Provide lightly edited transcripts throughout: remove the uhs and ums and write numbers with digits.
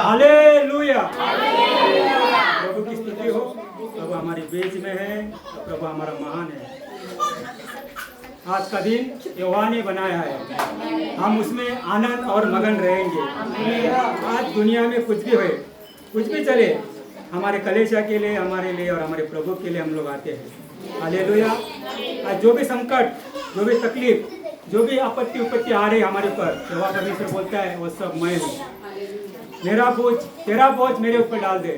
Hallelujah. प्रभु की स्तुति हो। प्रभु हमारे बीच में है, प्रभु हमारा महान है। आज का दिन यहोवा ने बनाया है, हम उसमें आनंद और मगन रहेंगे। आज दुनिया में कुछ भी हो, कुछ भी चले, हमारे कलेशा के लिए, हमारे लिए और हमारे प्रभु के लिए हम लोग आते हैं। हालेलुया। आज जो भी संकट, जो भी तकलीफ, जो भी आपत्ति उपत्ति आ रही हमारे ऊपर, यहोवा परमेश्वर बोलता है वो सब मैं हूँ। मेरा बोझ, तेरा बोझ मेरे ऊपर डाल दे,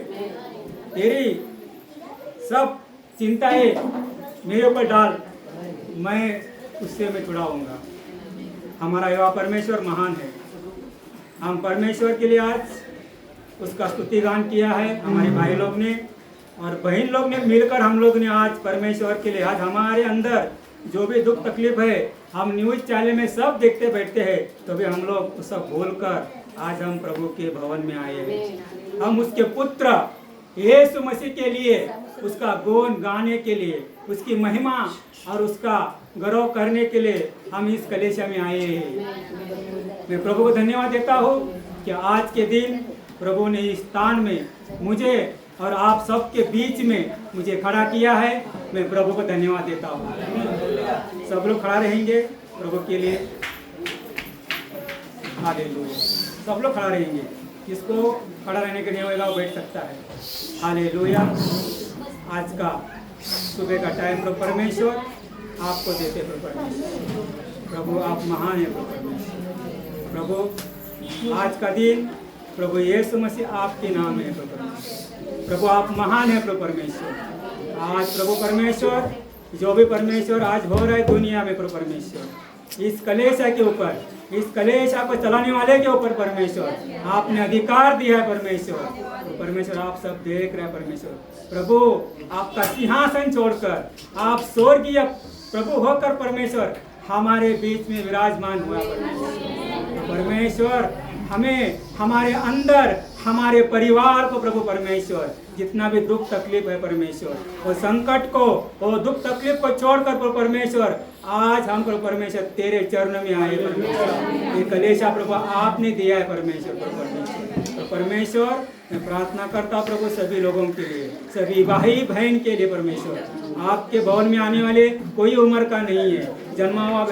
तेरी सब चिंताएं मेरे ऊपर डाल, मैं उससे मैं छुड़ाऊंगा। हमारा यहोवा परमेश्वर महान है। हम परमेश्वर के लिए आज उसका स्तुति गान किया है, हमारे भाई लोग ने और बहन लोग ने मिलकर हम लोग ने आज परमेश्वर के लिए, आज हमारे अंदर जो भी दुख तकलीफ है, हम न्यूज़ चैनल में सब देखते बैठते हैं, तो भी हम लोग सब भूल कर आज हम प्रभु के भवन में आए हैं। हम उसके पुत्र यीशु मसीह के लिए, उसका गुण गाने के लिए, उसकी महिमा और उसका गौरव करने के लिए हम इस कलेशा में आए हैं। मैं प्रभु को धन्यवाद देता हूँ कि आज के दिन प्रभु ने इस स्थान में मुझे और आप सबके बीच में मुझे खड़ा किया है। मैं प्रभु को धन्यवाद देता हूँ। सब लोग खड़ा रहेंगे प्रभु के लिए। हालेलुया। सब लोग खड़ा रहेंगे, जिसको खड़ा रहने के नहीं होगा वो बैठ सकता है। हालेलुया। आज का सुबह का टाइम प्रभु परमेश्वर आपको देते प्रभु परमेश्वर। प्रभु आप महान है प्रभु परमेश्वर। प्रभु आज का दिन प्रभु यीशु मसीह आपके नाम है प्रभु परमेश्वर। प्रभु आप महान है प्रभु परमेश्वर। आज प्रभु परमेश्वर जो भी परमेश्वर आज हो रहा है दुनिया में प्रभु परमेश्वर, इस कलेशा के ऊपर, इस कलेशा को चलाने वाले के ऊपर परमेश्वर आपने अधिकार दिया है परमेश्वर। परमेश्वर आप सब देख रहे हैं परमेश्वर। प्रभु आपका सिंहासन छोड़कर आप स्वर्गीय प्रभु होकर परमेश्वर हमारे बीच में विराजमान हुआ परमेश्वर। परमेश्वर हमें, हमारे अंदर, हमारे परिवार को प्रभु परमेश्वर जितना भी दुख तकलीफ है परमेश्वर, वो संकट को, वो दुख तकलीफ को छोड़कर प्रभु परमेश्वर आज हम प्रभु परमेश्वर तेरे चरणों में आए परमेश्वर। ये कलेशा प्रभु आपने दिया है परमेश्वर। प्रभु परमेश्वर, तो परमेश्वर मैं प्रार्थना करता प्रभु सभी लोगों के लिए, सभी भाई बहन के लिए परमेश्वर। आपके भवन में आने वाले कोई उम्र का नहीं है, जन्मा हुआ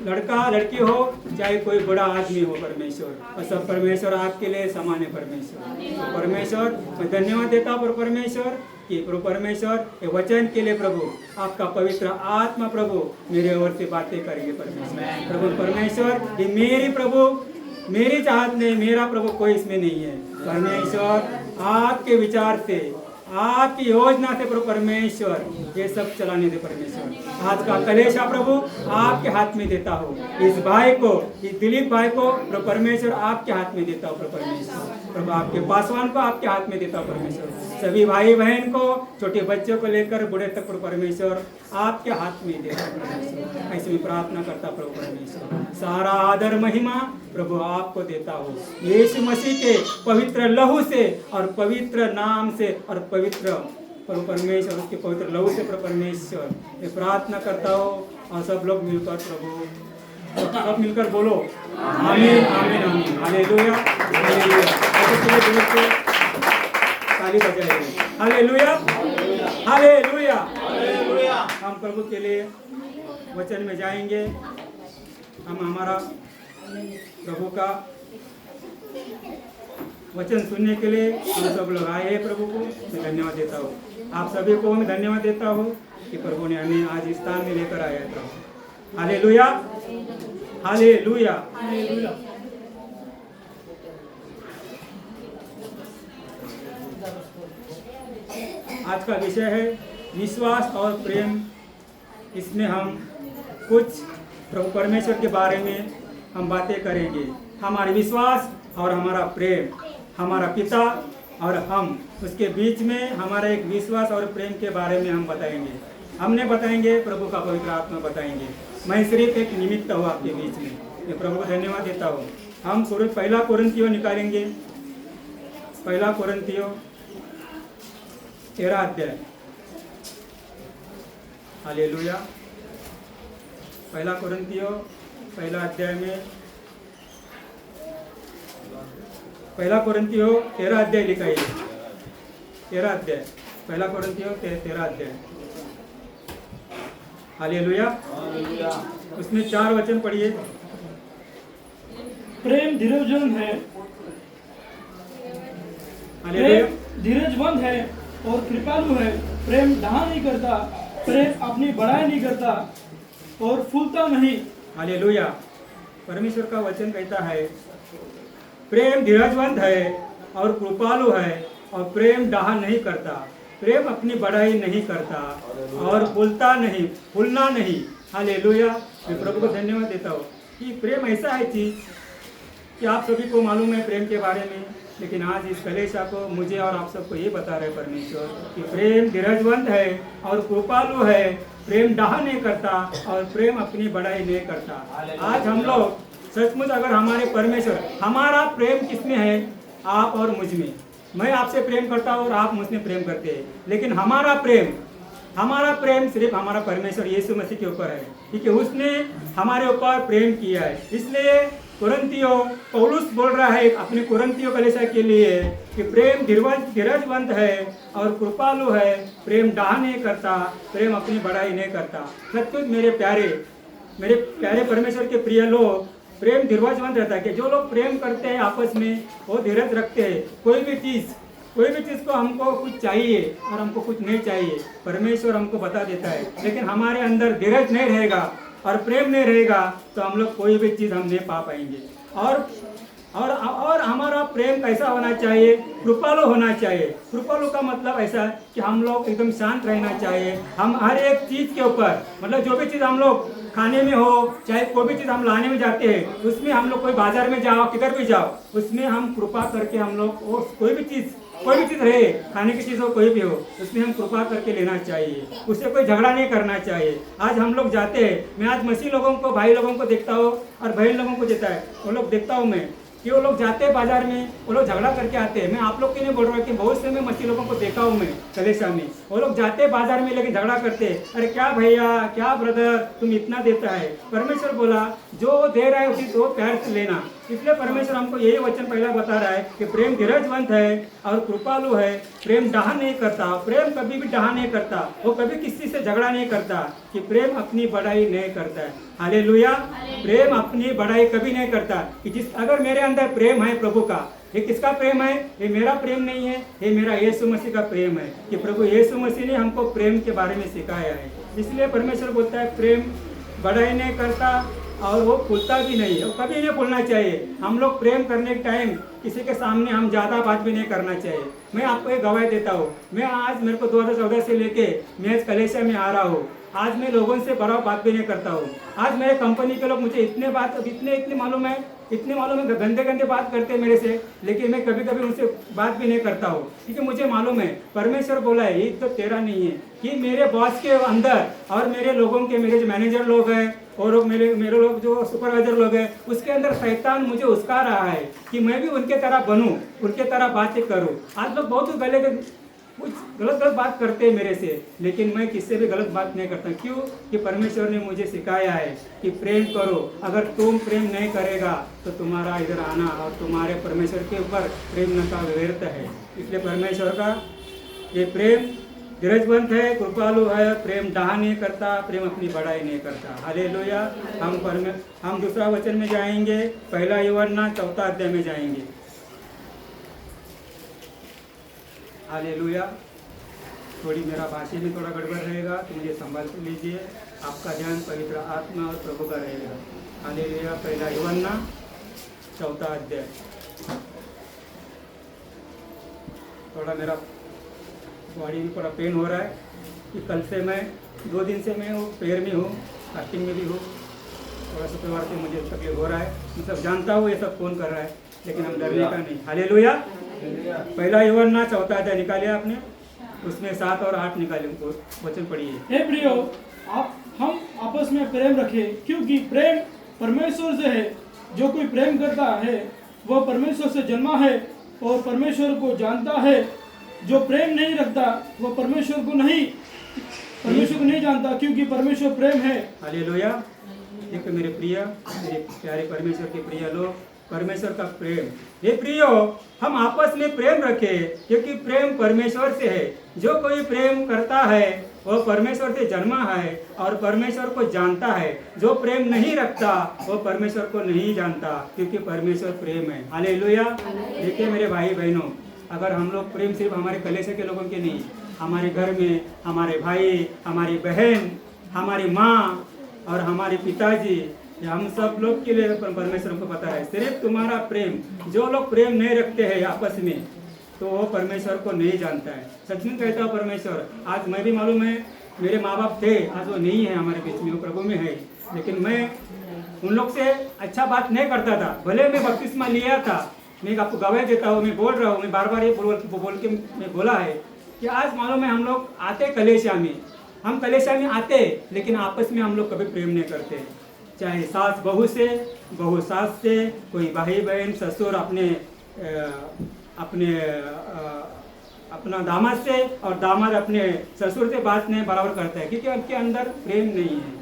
लड़का लड़की हो चाहे कोई बड़ा आदमी हो परमेश्वर, और सब परमेश्वर आपके लिए समान है परमेश्वर। तो परमेश्वर मैं धन्यवाद देता हूँ परमेश्वर कि प्रभु परमेश्वर ये वचन के लिए प्रभु आपका पवित्र आत्मा प्रभु मेरे ओर से बातें करेंगे परमेश्वर। प्रभु परमेश्वर ये मेरी प्रभु मेरी चाहत नहीं, मेरा प्रभु कोई इसमें नहीं है परमेश्वर। आपके विचार से, आपकी योजना से प्रभु परमेश्वर ये सब चलाने दे परमेश्वर। आज का कलेशा प्रभु आपके हाथ में देता हो, इस भाई को, इस दिलीप भाई को प्रभु परमेश्वर आपके हाथ में देता हो प्रभु परमेश्वर। प्रभु आपके पासवान को आपके हाथ में देता हो परमेश्वर। सभी भाई बहन को, छोटे बच्चों को लेकर बूढ़े तक प्रभु परमेश्वर आपके हाथ में देता परमेश्वर। ऐसे में प्रार्थना करता प्रभु परमेश्वर। सारा आदर महिमा प्रभु आपको देता हो यीशु मसीह के पवित्र लहू से और पवित्र नाम से और पवित्र प्रभु परमेश्वर उसके पवित्र लहू से प्रभु परमेश्वर ये प्रार्थना करता हो। और सब लोग मिलकर प्रभु सब मिलकर बोलो आमीन आमीन आमीन। Hallelujah hallelujah. ताली बजाइए। Hallelujah hallelujah hallelujah. हम प्रभु के लिए वचन में जाएंगे। हम हमारा प्रभु का वचन सुनने के लिए हम सब लोग आए हैं। प्रभु को मैं धन्यवाद देता हूँ, आप सभी को मैं धन्यवाद देता हूँ कि प्रभु ने हमें आज इस स्थान में लेकर आया था। Hallelujah hallelujah. आज का विषय है विश्वास और प्रेम। इसमें हम कुछ प्रभु परमेश्वर के बारे में हम बातें करेंगे। हमारे विश्वास और हमारा प्रेम, हमारा पिता और हम, उसके बीच में हमारा एक विश्वास और प्रेम के बारे में हम बताएंगे। हमने बताएंगे, प्रभु का पवित्र आत्मा बताएंगे। मैं सिर्फ एक निमित्त हूँ आपके बीच में। मैं प्रभु को धन्यवाद देता हूँ। हम पहला कोरिन्थियों निकालेंगे। पहला कोरिन्थियों 13 अध्याय। हालेलुया। पहला कोरिन्थियों पहला अध्याय में पहला कोरिन्थियों 13 अध्याय लिखा है, 13 अध्याय, पहला कोरिन्थियों 13 अध्याय। हालेलुया। उसमें 4 वचन पढ़िए। प्रेम धीरजवंत है, हालेलुया। प्रेम धीरजवंत है और कृपालु है। प्रेम डहा नहीं करता, प्रेम अपनी बड़ाई नहीं करता और फूलता नहीं। हालेलुया। परमेश्वर का वचन कहता है प्रेम धीरजवंत है और कृपालु है और प्रेम डाह नहीं करता, प्रेम अपनी बड़ाई नहीं करता और फूलना नहीं। हालेलुया। मैं प्रभु को धन्यवाद देता हूँ कि प्रेम ऐसा है चीज कि आप सभी को मालूम है प्रेम के बारे में, लेकिन आज इस कलेशा को मुझे और आप सबको ये बता रहे परमेश्वर कि प्रेम धीरजवंत है और कृपालु है, प्रेम डाह नहीं करता और प्रेम अपनी बड़ाई नहीं करता। आज हम लोग सचमुच अगर हमारे परमेश्वर, हमारा प्रेम किसमें है? आप और मुझ में। मैं आपसे प्रेम करता हूँ और आप मुझमें प्रेम करते हैं, लेकिन हमारा प्रेम सिर्फ हमारा परमेश्वर यीशु मसीह के ऊपर है, क्योंकि उसने हमारे ऊपर प्रेम किया है। इसलिए कुरिन्थियों पौलुस बोल रहा है अपने कुरिन्थियों कलीसिया के लिए कि प्रेम धीरजवंत है और कृपालु है, प्रेम डाह नहीं करता, प्रेम अपनी बड़ाई नहीं करता। सचमुच मेरे प्यारे परमेश्वर के प्रिय लोग, प्रेम धीरजवंत रहता है कि जो लोग प्रेम करते हैं आपस में वो धीरज रखते हैं। कोई भी चीज़ को हमको कुछ चाहिए और हमको कुछ नहीं चाहिए, परमेश्वर हमको बता देता है, लेकिन हमारे अंदर धीरज नहीं रहेगा और प्रेम नहीं रहेगा तो हम लोग कोई भी चीज़ हम नहीं पा पाएंगे। और हमारा प्रेम कैसा होना चाहिए? कृपालु होना चाहिए। कृपालु का मतलब ऐसा है कि हम लोग एकदम शांत रहना चाहिए। हम हर एक चीज़ के ऊपर, मतलब जो भी चीज़ हम लोग खाने में हो, चाहे कोई भी चीज़ हम लाने में जाते हैं, उसमें हम लोग कोई बाजार में जाओ, किधर भी जाओ, उसमें हम कृपा करके हम लोग कोई भी चीज़ रहे, खाने की चीज़ हो कोई भी हो, उसमें हम कृपा करके लेना चाहिए, उससे कोई झगड़ा नहीं करना चाहिए। आज हम लोग जाते हैं, मैं आज मसीह लोगों को, भाई लोगों को देखता हूँ और बहन लोगों को देता है, वो लोग देखता हूँ मैं कि वो लोग जाते हैं बाजार में, वो लोग झगड़ा करके आते हैं। मैं आप लोग के नहीं बोल रहा कि बहुत से मैं मसीह लोगों को देखा हूँ मैं कलीसिया में, वो लोग जाते हैं बाजार में लेकिन झगड़ा करते हैं। अरे क्या भैया, क्या ब्रदर, तुम इतना देता है? परमेश्वर बोला जो दे रहा है उसी तो प्यार से लेना। इसलिए परमेश्वर हमको यही वचन पहला बता रहा है कि प्रेम धीरजवंत है और कृपालु है, प्रेम डाह नहीं करता, प्रेम कभी भी डाह नहीं करता, वो कभी किसी से झगड़ा नहीं करता, कि प्रेम अपनी बड़ाई नहीं करता है। हालेलुया। प्रेम अपनी बड़ाई कभी नहीं करता। कि अगर मेरे अंदर प्रेम है प्रभु का, ये किसका प्रेम है? ये मेरा प्रेम नहीं है, ये मेरा यीशु मसीह का प्रेम है, कि प्रभु यीशु मसीह ने हमको प्रेम के बारे में सिखाया है। इसलिए परमेश्वर बोलता है प्रेम बड़ाई नहीं करता और वो फूलता भी नहीं है, वो कभी नहीं फूलना चाहिए। हम लोग प्रेम करने के टाइम किसी के सामने हम ज़्यादा बात भी नहीं करना चाहिए। मैं आपको एक गवाही देता हूँ, मैं आज मेरे को 2014 से लेके मैं इस कलीसिया में आ रहा हूँ, आज मैं लोगों से बड़ा बात भी नहीं करता हूँ। आज मेरे कंपनी के लोग मुझे इतने मालूम है गंदे बात करते हैं मेरे से, लेकिन मैं कभी कभी उनसे बात भी नहीं करता हूँ, क्योंकि मुझे मालूम है परमेश्वर बोला है ये तो तेरा नहीं है, कि मेरे बॉस के अंदर और मेरे लोगों के, मेरे जो मैनेजर लोग हैं और मेरे लोग जो सुपरवाइजर लोग हैं, उसके अंदर शैतान मुझे उस्का रहा है कि मैं भी उनके तरह बनूं, उनके तरह बातें करूं। आज लोग बहुत कुछ गलत बात करते हैं मेरे से, लेकिन मैं किससे भी गलत बात नहीं करता। क्यों? कि परमेश्वर ने मुझे सिखाया है कि प्रेम करो। अगर तुम प्रेम नहीं करेगा तो तुम्हारा इधर आना और तुम्हारे परमेश्वर के ऊपर प्रेम न का व्यर्थ है। इसलिए परमेश्वर का ये प्रेम धीरजवंत है, कृपालु है, प्रेम डाह नहीं करता, प्रेम अपनी बड़ाई नहीं करता। हालेलुया। हम दूसरा वचन में जाएंगे, पहला यूहन्ना 4 अध्याय में जाएंगे। हालेलुया। थोड़ी मेरा भाषा में थोड़ा गड़बड़ रहेगा तो मुझे संभाल कर लीजिए, आपका ध्यान पवित्र आत्मा और प्रभु का रहेगा। हालेलुया। पहला यूहन्ना 4 अध्याय। थोड़ा मेरा बॉडी में थोड़ा पेन हो रहा है कि कल से मैं 2 दिन से मैं पैर में हूँ, फास्टिंग में भी हूँ, थोड़ा शुक्रवार से मुझे तकलीफ हो रहा है। मैं सब जानता हूँ ये सब कौन कर रहा है, लेकिन हम डरने का नहीं। हालेलुया। पहला यूहन्ना 4 अध्याय निकालिए आपने, उसमें 7 और 8 निकाले, वचन पढ़िए। हे प्रियो, हम आपस में प्रेम रखें, क्योंकि प्रेम परमेश्वर से है। जो कोई प्रेम करता है वह परमेश्वर से जन्मा है और परमेश्वर को जानता है। जो प्रेम नहीं रखता वह परमेश्वर को नहीं जानता, क्योंकि परमेश्वर प्रेम है। हालेलुया। देखो मेरे प्यारे परमेश्वर के प्रिय लोग, परमेश्वर का प्रेम। हे प्रियो, हम आपस में प्रेम रखें, क्योंकि प्रेम परमेश्वर से है। जो कोई प्रेम करता है वह परमेश्वर से जन्मा है और परमेश्वर को जानता है। जो प्रेम नहीं रखता वो परमेश्वर को नहीं जानता, क्योंकि परमेश्वर प्रेम है। हालेलुया। देखिए मेरे भाई बहनों, अगर हम लोग प्रेम सिर्फ हमारे कलीसिया के लोगों के नहीं, हमारे घर में हमारे भाई, हमारी बहन, हमारी माँ और हमारे पिताजी, हम सब लोग के लिए परमेश्वर को पता है। सिर्फ तुम्हारा प्रेम, जो लोग प्रेम नहीं रखते हैं आपस में, तो वो परमेश्वर को नहीं जानता है। सच में कहता हूँ परमेश्वर, आज मैं भी मालूम है मेरे माँ बाप थे, आज वो नहीं है हमारे बीच में, वो प्रभु में है, लेकिन मैं उन लोग से अच्छा बात नहीं करता था। भले मैं बपतिस्मा लिया था, मैं आपको गवाही देता हूँ, मैं बोल रहा हूँ, मैं बार बार ये बोल के मैं बोला है कि आज मालूम है हम लोग आते कलेसिया में, हम कलेसिया में आते, लेकिन आपस में हम लोग कभी प्रेम नहीं करते। चाहे सास बहू से, बहू सास से, कोई भाई बहन ससुर अपना दामाद से, और दामाद अपने ससुर से बात नहीं बराबर करता है, क्योंकि उनके अंदर प्रेम नहीं है।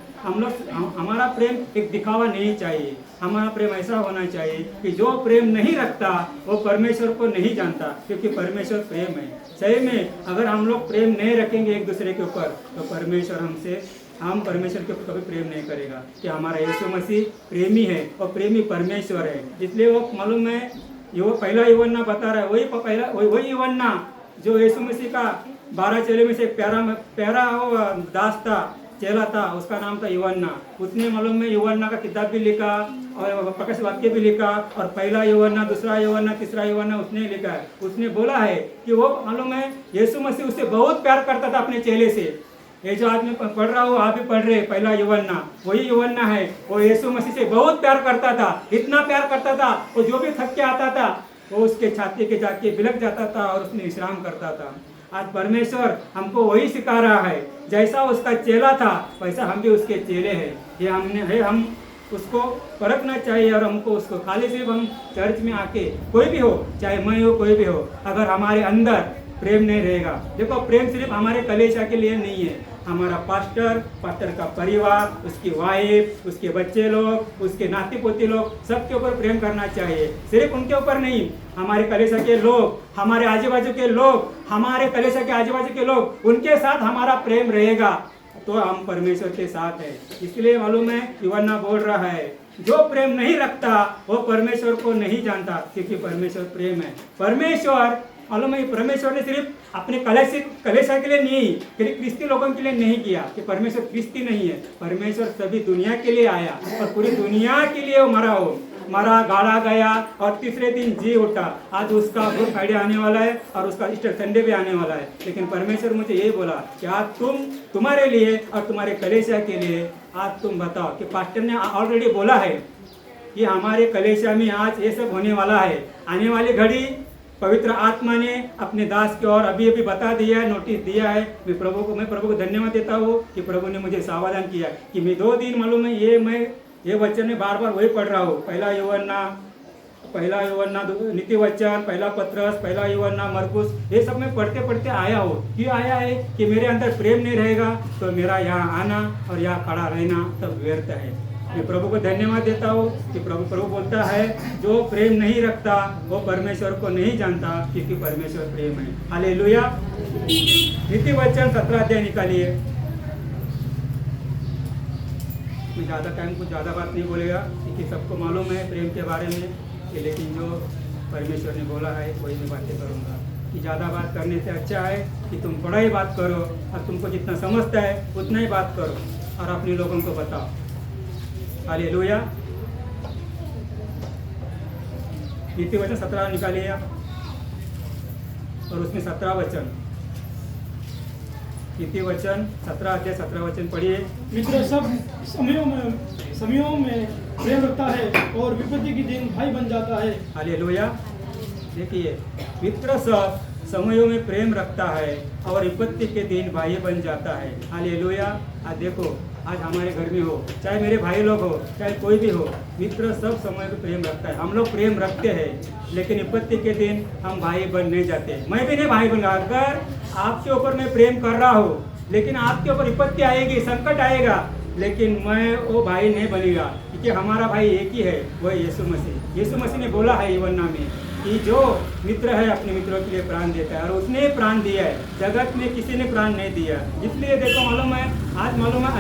हमारा प्रेम एक दिखावा नहीं चाहिए। हमारा प्रेम ऐसा होना चाहिए कि जो प्रेम नहीं रखता वो परमेश्वर को नहीं जानता, क्योंकि परमेश्वर प्रेम है। सही में अगर हम लोग प्रेम नहीं रखेंगे एक दूसरे के ऊपर, तो हम परमेश्वर के ऊपर कभी प्रेम नहीं करेगा। कि हमारा यीशु मसीह प्रेमी है और प्रेमी परमेश्वर है। इसलिए वो मालूम है, वो पहला यूहन्ना बता रहा है, वही यूहन्ना जो यीशु मसीह का 12 चेले में से प्यारा वो दास था, चेला था, उसका नाम था यूहन्ना। उसने मालूम है यूहन्ना का किताब भी लिखा और प्रकाश वाक्य भी लिखा, और पहला यूहन्ना, दूसरा यूहन्ना, तीसरा यूहन्ना उसने लिखा है। उसने बोला है कि वो मालूम है यीशु मसीह उससे बहुत प्यार करता था अपने चेले से। ये जो आज मैं पढ़ रहा हूँ, आप भी पढ़ रहे, पहला यूहन्ना वही यूहन्ना है। वो यीशु मसीह से बहुत प्यार करता था, इतना प्यार करता था, वो जो भी थक के आता था वो उसके छाती के जाके बिलक जाता था और उसमें विश्राम करता था। आज परमेश्वर हमको वही सिखा रहा है, जैसा उसका चेला था वैसा हम भी उसके चेले हैं। हम उसको परखना चाहिए, और हमको उसको खाली सिर्फ हम चर्च में आके, कोई भी हो, चाहे मैं हो कोई भी हो, अगर हमारे अंदर प्रेम नहीं रहेगा। देखो प्रेम सिर्फ हमारे कलीसिया के लिए नहीं है, हमारा पास्टर का परिवार, उसकी वाइफ, उसके बच्चे लोग, उसके नाती पोती लोग, सबके ऊपर प्रेम करना चाहिए। सिर्फ उनके ऊपर नहीं, हमारे कलीसिया के लोग, हमारे आजू बाजू के लोग, हमारे कलीसिया के आजू बाजू के लोग, उनके साथ हमारा प्रेम रहेगा तो हम परमेश्वर के साथ है। इसलिए मालूम है यूहन्ना बोल रहा है, जो प्रेम नहीं रखता वो परमेश्वर को नहीं जानता, क्योंकि परमेश्वर प्रेम है। मालूम है परमेश्वर ने सिर्फ अपने कलीसिया के लिए नहीं, फिर क्रिस्ती लोगों के लिए नहीं किया, कि परमेश्वर क्रिस्ती नहीं है, परमेश्वर सभी दुनिया के लिए आया और पूरी दुनिया के लिए वो मरा, गाड़ा गया और तीसरे दिन जी उठा। आज उसका गुड फ्राइडे आने वाला है और उसका ईस्टर संडे भी आने वाला है, लेकिन परमेश्वर मुझे ये बोला कि आज तुम्हारे लिए और तुम्हारे कलीसिया के लिए आज तुम बताओ, कि पास्टर ने ऑलरेडी बोला है कि हमारे कलीसिया में आज ये सब होने वाला है। आने वाली घड़ी पवित्र आत्मा ने अपने दास की ओर अभी बता दिया है, नोटिस दिया है। मैं प्रभु को धन्यवाद देता हूँ कि प्रभु ने मुझे सावधान किया कि मैं 2 दिन मालूम है ये वचन में बार बार वही पढ़ रहा हूँ। पहला यूहन्ना नीति वचन, पहला पत्रस, पहला यूहन्ना, मरकुस, ये सब मैं पढ़ते आया हूँ। क्यों आया है कि मेरे अंदर प्रेम नहीं रहेगा तो मेरा यहाँ आना और यहाँ खड़ा रहना सब व्यर्थ है। मैं प्रभु को धन्यवाद देता हूँ कि प्रभु बोलता है जो प्रेम नहीं रखता वो परमेश्वर को नहीं जानता, क्योंकि परमेश्वर प्रेम है। हालेलुया। नीति वचन 17 अध्याय निकालिए। मैं ज़्यादा बात नहीं बोलेगा, क्योंकि सबको मालूम है प्रेम के बारे में, लेकिन जो परमेश्वर ने बोला है वही मैं बातें करूँगा। कि ज़्यादा बात करने से अच्छा है कि तुम थोड़ा ही बात करो और तुमको जितना समझता है उतना ही बात करो और अपने लोगों को बताओ। हालेलुया। नीति वचन 17 निकालिए और उसमें 17 वचन, नीति वचन 17 अध्याय 17 वचन पढ़िए। मित्र सब समयों में प्रेम रखता है और विपत्ति के दिन भाई बन जाता है। हालेलुया। देखिए, मित्र सब समयों में प्रेम रखता है और विपत्ति के दिन भाई बन जाता है। हालेलुया। आज देखो, आज हमारे घर में हो, चाहे मेरे भाई लोग हो, चाहे कोई भी हो, मित्र सब समय में प्रेम रखता है। हम लोग प्रेम रखते हैं, लेकिन विपत्ति के दिन हम भाई बन नहीं जाते। मैं भी नहीं भाई बन रहा। अगर आपके ऊपर मैं प्रेम कर रहा हूँ, लेकिन आपके ऊपर विपत्ति आएगी, संकट आएगा, लेकिन मैं वो भाई नहीं बनेगा, क्योंकि हमारा भाई एक ही है, वो है यीशु मसीह। यीशु मसीह ने बोला है यूहन्ना में कि जो मित्र है अपने मित्रों के लिए प्राण देता है, और उसने प्राण दिया है, जगत में किसी ने प्राण नहीं दिया। इसलिए देखो मालूम है, आज मालूम है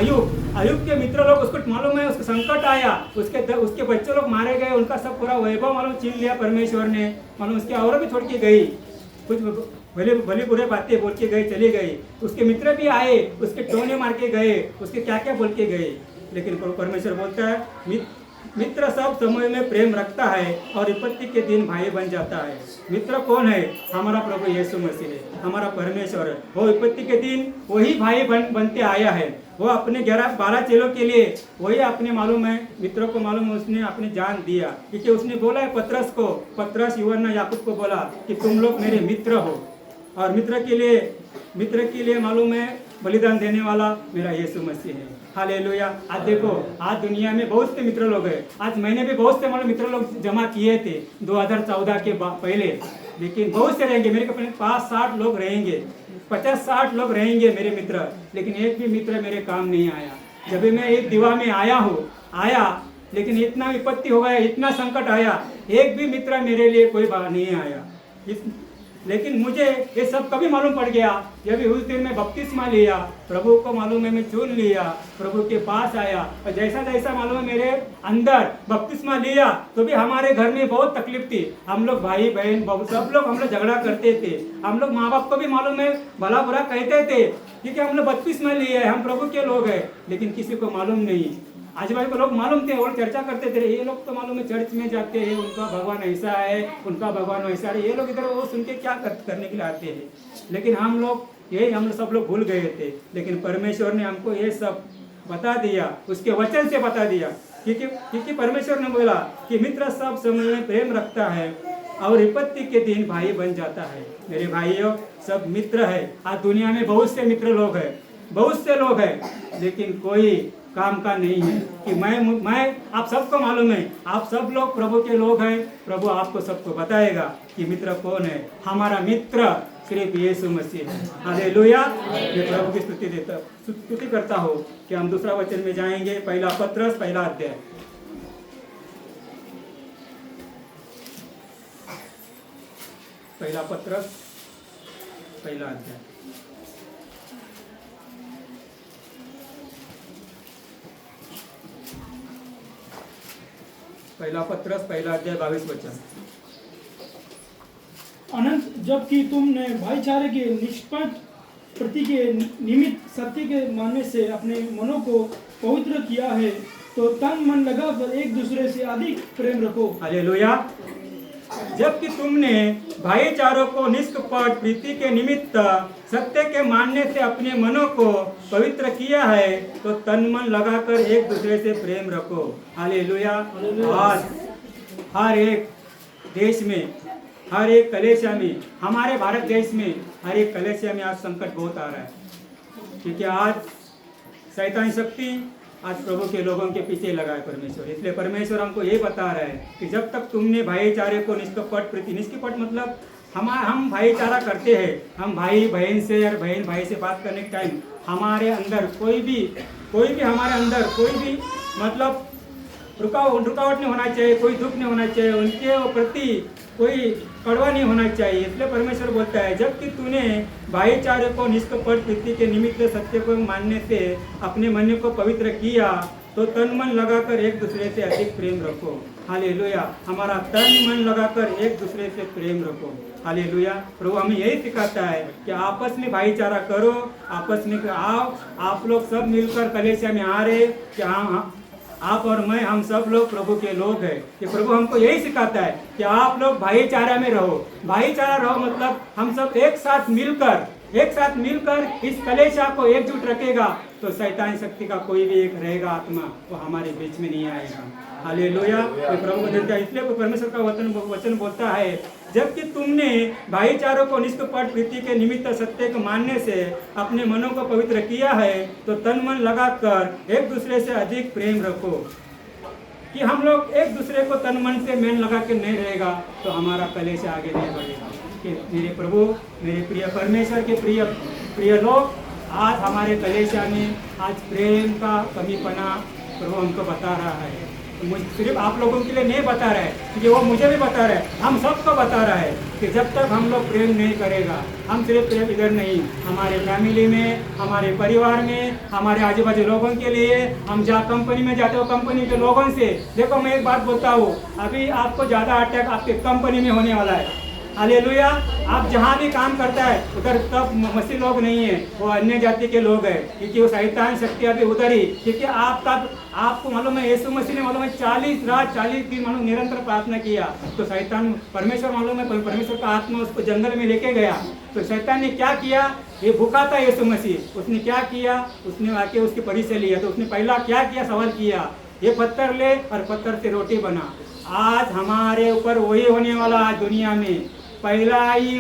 अयुब के मित्र लोग, उसको मालूम है उसको संकट आया, उसके बच्चे लोग मारे गए, उनका सब पूरा वैभव मालूम छीन लिया परमेश्वर ने, मालूम उसकी औरत भी छोड़ के गई, कुछ भले बुरे बातें बोल के गए, चली गई। उसके मित्र भी आए, उसके टोने मार के गए, उसके क्या क्या बोल के गए, लेकिन परमेश्वर बोलता है मित्र सब समय में प्रेम रखता है और विपत्ति के दिन भाई बन जाता है। मित्र कौन है? हमारा प्रभु यीशु मसीह है, हमारा परमेश्वर है। वो विपत्ति के दिन वही भाई बनते आया है। वो अपने 11-12 चेलों के लिए वही अपने मालूम है मित्रों को मालूम है, उसने अपनी जान दिया, क्योंकि उसने बोला है पतरस यूहन्ना याकूब को बोला कि तुम लोग मेरे मित्र हो, और मित्र के लिए मालूम है बलिदान देने वाला मेरा यीशु मसीह है। हालेलुया। आज देखो, आज दुनिया में बहुत से मित्र लोग हैं। आज मैंने भी बहुत से मालूम मित्र लोग जमा किए थे 2014 के पहले, लेकिन बहुत से रहेंगे मेरे अपने 5-60 लोग रहेंगे, 50-60 लोग रहेंगे मेरे मित्र, लेकिन एक भी मित्र मेरे काम नहीं आया। जब मैं एक दीवा में आया लेकिन इतना विपत्ति हो गया, इतना संकट आया, एक भी मित्र मेरे लिए कोई बात नहीं आया। लेकिन मुझे ये सब कभी मालूम पड़ गया जब उस दिन मैं बपतिस्मा लिया, प्रभु को मालूम है मैं चुन लिया, प्रभु के पास आया, और जैसा जैसा मालूम है मेरे अंदर बपतिस्मा लिया, तो भी हमारे घर में बहुत तकलीफ थी। हम लोग भाई बहन सब लोग हम लोग झगड़ा करते थे, हम लोग माँ बाप को भी मालूम है भला बुरा कहते थे, क्योंकि हम लोग बपतिस्मा लिए, हम प्रभु के लोग हैं, लेकिन किसी को मालूम नहीं। आजू-बाजू के लोग मालूम थे और चर्चा करते थे, ये लोग तो मालूम है चर्च में जाते हैं, उनका भगवान ऐसा है, उनका भगवान वैसा है, ये लोग इधर वो सुन के क्या करने के लिए आते हैं। लेकिन हम सब लोग भूल गए थे, लेकिन परमेश्वर ने हमको ये सब बता दिया, उसके वचन से बता दिया, क्योंकि परमेश्वर ने बोला कि मित्र सब समय में प्रेम रखता है और विपत्ति के दिन भाई बन जाता है। मेरे भाइयों, सब मित्र है। आज दुनिया में बहुत से मित्र लोग हैं, बहुत से लोग हैं, लेकिन कोई काम का नहीं है कि मैं आप सबको मालूम है, आप सब लोग प्रभु के लोग हैं। प्रभु आपको सबको बताएगा कि मित्र कौन है। हमारा मित्र सिर्फ यीशु मसीह है। हालेलुया। मैं प्रभु की स्तुति करता हूँ कि हम दूसरा वचन में जाएंगे, पहला पत्रस पहला अध्याय। पहला पत्रस पहला अध्याय। पहला पत्रस पहला अध्याय 22 वचन। अनंत जबकि तुमने भाईचारे के निष्पक्ष प्रति के निमित्त सत्य के मानने से अपने मनों को पवित्र किया है, तो तन मन लगाकर एक दूसरे से अधिक प्रेम रखो। हालेलुया। जबकि तुमने भाईचारों को निष्कपट प्रीति के निमित्त सत्य के मानने से अपने मनों को पवित्र किया है, तो तन मन लगाकर एक दूसरे से प्रेम रखो। हालेलुया। आज हर एक देश में, हर एक कलेसिया में, हमारे भारत देश में हर एक कलेसिया में आज संकट बहुत आ रहा है, क्योंकि आज शैतानी शक्ति आज प्रभु के लोगों के पीछे लगा है परमेश्वर। इसलिए परमेश्वर हमको ये बता रहा है कि जब तक तुमने भाईचारे को निष्कपट प्रीति, निष्कपट मतलब हम भाईचारा करते हैं, हम भाई बहन से और बहन भाई से बात करने के टाइम हमारे अंदर कोई भी हमारे अंदर कोई भी मतलब रुकावट नहीं होना चाहिए, कोई दुख नहीं होना चाहिए, उनके प्रति कोई कड़वा नहीं होना चाहिए। इसलिए परमेश्वर बोलता है, जबकि तूने भाईचारे को निष्कपट प्रीति के निमित्त सत्य को मानने से अपने मन को पवित्र किया, तो तन मन लगाकर एक दूसरे से अधिक प्रेम रखो। हालेलुया। हमारा तन मन लगाकर एक दूसरे से प्रेम रखो। हालेलुया। प्रभु हमें यही सिखाता है कि आपस में भाईचारा करो, आपस में आओ, आप लोग सब मिलकर कलेसिया में आ रहे कि हाँ आप और मैं, हम सब लोग प्रभु के लोग हैं। कि प्रभु हमको यही सिखाता है कि आप लोग भाईचारा में रहो। भाईचारा रहो मतलब हम सब एक साथ मिलकर इस कलेशा को एकजुट रखेगा, तो शैतान शक्ति का कोई भी एक रहेगा आत्मा, वो हमारे बीच में नहीं आएगा। हालेलुया। तो प्रभु को देता है। इसलिए परमेश्वर का वचन बोलता है, जबकि तुमने भाईचारों को निष्कपट प्रीति के निमित्त सत्य को मानने से अपने मनों को पवित्र किया है, तो तन मन लगाकर एक दूसरे से अधिक प्रेम रखो। कि हम लोग एक दूसरे को तन मन से मन लगा के नहीं रहेगा, तो हमारा कलेश आगे नहीं बढ़ेगा। कि मेरे प्रभु, मेरे प्रिय परमेश्वर के प्रिय लोग, आज हमारे कलेशा में आज प्रेम का कमीपना प्रभु हमको बता रहा है। मुझे सिर्फ आप लोगों के लिए नहीं बता रहा है, क्योंकि वो मुझे भी बता रहा है, हम सबको बता रहा है कि जब तक हम लोग प्रेम नहीं करेगा, हम सिर्फ प्रेम इधर नहीं, हमारे फैमिली में, हमारे परिवार में, हमारे आजू बाजू लोगों के लिए, हम जहाँ कंपनी में जाते हो कंपनी के लोगों से। देखो मैं एक बात बोलता हूँ, अभी आपको ज़्यादा अटैक आपके कंपनी में होने वाला है। हालेलुया। आप जहाँ भी काम करता है उधर तब मसीह लोग नहीं है, वो अन्य जाति के लोग हैं, क्योंकि वो शैतान शक्ति अभी उधर ही। क्योंकि आपको मालूम है, यीशु मसीह ने मालूम है 40 रात 40 दिन मालूम निरंतर प्रार्थना किया, तो शैतान परमेश्वर मालूम है परमेश्वर का आत्मा उसको जंगल में लेके गया। तो शैतान ने क्या किया, ये भूखा था यीशु मसीह, उसने क्या किया, उसने आके उसकी परिचय लिया। तो उसने पहला क्या किया, सवाल किया, ये पत्थर ले और पत्थर से रोटी बना। आज हमारे ऊपर वही होने वाला, आज दुनिया में पहला ही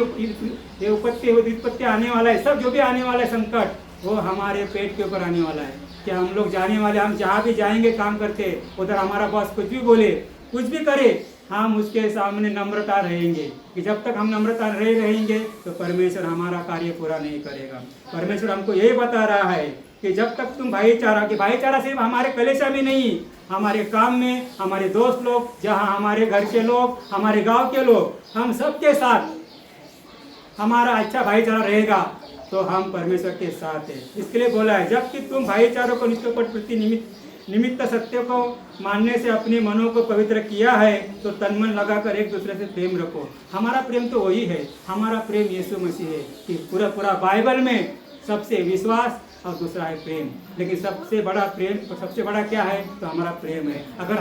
विपत्ति आने वाला है। सब जो भी आने वाला है संकट, वो हमारे पेट के ऊपर आने वाला है। क्या हम लोग जाने वाले, हम जहाँ भी जाएंगे काम करते, उधर हमारा बॉस कुछ भी बोले, कुछ भी करे, हम उसके सामने नम्रता रहेंगे। कि जब तक हम नम्रता रहेंगे तो परमेश्वर हमारा कार्य पूरा नहीं करेगा। परमेश्वर हमको यही बता रहा है कि जब तक तुम भाईचारा, कि भाईचारा सिर्फ हमारे कलेशा में नहीं, हमारे काम में, हमारे दोस्त लोग, जहाँ हमारे घर के लोग, हमारे गांव के लोग, हम सबके साथ हमारा अच्छा भाईचारा रहेगा तो हम परमेश्वर के साथ है। इसके लिए बोला है, जबकि तुम भाईचारों को प्रति निमित्त सत्य को मानने से अपने मनों को पवित्र किया है, तो तन मन लगाकर एक दूसरे से प्रेम रखो। हमारा प्रेम तो वही है, हमारा प्रेम यीशु मसीह है। कि पूरा बाइबल में सबसे विश्वास और दूसरा है प्रेम, लेकिन सबसे बड़ा प्रेम, सबसे बड़ा क्या है, तो हमारा प्रेम है। अगर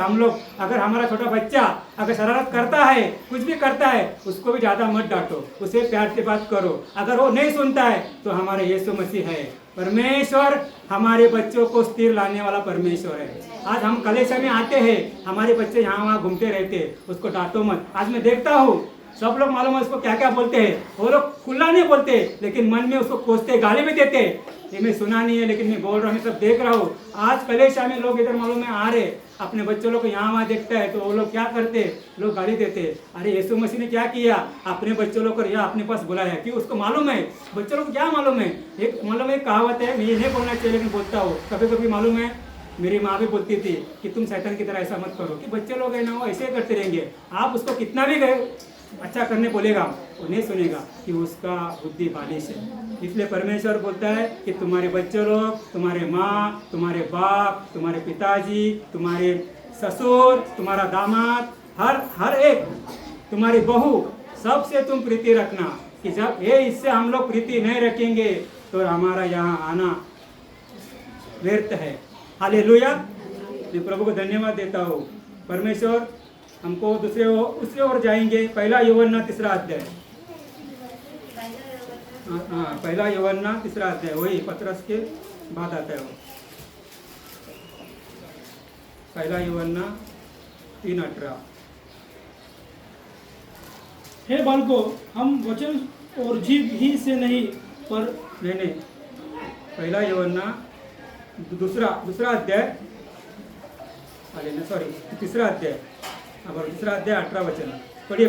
हमारा छोटा बच्चा अगर शरारत करता है, कुछ भी करता है, उसको भी ज़्यादा मत डांटो, उसे प्यार से बात करो। अगर वो नहीं सुनता है तो हमारे यीशु मसीह है। परमेश्वर हमारे बच्चों को स्थिर लाने वाला परमेश्वर है। आज हम कलेशा में आते हैं, हमारे बच्चे यहाँ वहाँ घूमते रहते, उसको डांटो मत। आज मैं देखता हूँ सब लोग मालूम है उसको क्या क्या बोलते हैं, वो लोग खुला नहीं बोलते, लेकिन मन में उसको कोसते, गाली भी देते। ये मैं सुना नहीं है, लेकिन मैं बोल रहा हूँ, मैं सब देख रहा हूँ। आज कलेशा में लोग इधर मालूम है आ रहे, अपने बच्चों लोग को यहाँ वहाँ देखता है तो वो लोग क्या करते, लोग गाली देते। अरे यीशु मसीह ने क्या किया, अपने बच्चों लोग को यहाँ अपने पास बुलाया, क्यों, उसको मालूम है। बच्चों लोग को क्या मालूम है, एक मालूम है कहावत है, मैं ये नहीं बोलना चाहिए लेकिन बोलता हूँ। कभी कभी मालूम है मेरी माँ भी बोलती थी कि तुम शैतान की तरह ऐसा मत करो, कि बच्चे लोग है ना वो ऐसे करते रहेंगे। आप उसको कितना भी अच्छा करने बोलेगा वो नहीं सुनेगा, कि उसका बुद्धि बालिश है। इसलिए परमेश्वर बोलता है कि तुम्हारे बच्चे लोग, तुम्हारे माँ, तुम्हारे बाप, तुम्हारे पिताजी, तुम्हारे ससुर, तुम्हारा दामाद, हर एक, तुम्हारी बहू, सबसे तुम प्रीति रखना। कि जब ये इससे हम लोग प्रीति नहीं रखेंगे तो हमारा यहाँ आना व्यर्थ है। हालेलुया। मैं प्रभु को धन्यवाद देता हूँ। परमेश्वर हमको दूसरे ओर जाएंगे। पहला यूहन्ना 3 अध्याय, पहला यूहन्ना 3 अध्याय, वही पतरस के बाद आता है वो। पहला यूहन्ना 3:18। हे बालकों, हम वचन और जीभ ही से नहीं पर नहीं, पहला यूहन्ना दूसरा अध्याय, सॉरी 3 अध्याय, अब 3 अध्याय 18 वचन पढ़िए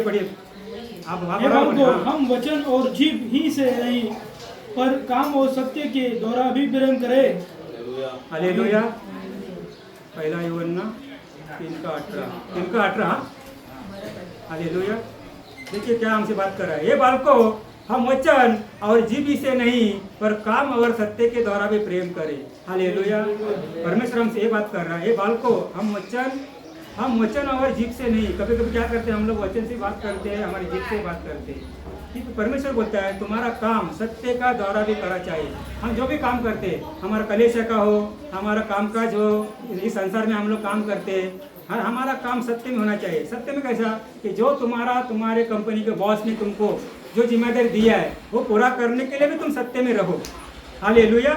आप। हे बालकों, हम वचन और जीभ ही से नहीं पर काम और सत्य के द्वारा भी प्रेम करें। हालेलुया। पहला यूहन्ना 3:18। हालेलुया। देखिए क्या हमसे बात कर रहा है, ये बालकों, हम वचन और जीभ से नहीं पर काम और सत्य के द्वारा भी प्रेम करें। हालेलुया। परमेश्वर हमसे ये बात कर रहा है, ये बालकों, हम वचन और जीभ से नहीं। कभी कभी क्या करते हैं हम लोग, वचन से बात करते हैं, हमारी जीभ से बात करते हैं। कि परमेश्वर बोलता है तुम्हारा काम सत्य का द्वारा भी करना चाहिए। हम जो भी काम करते हैं, हमारा कलेशा का हो, हमारा कामकाज हो, इस संसार में हम लोग काम करते हैं, हमारा काम सत्य में होना चाहिए। सत्य में कैसा, कि जो तुम्हारे कंपनी के बॉस ने तुमको जो जिम्मेदारी दिया है वो पूरा करने के लिए भी तुम सत्य में रहो। हालेलुया।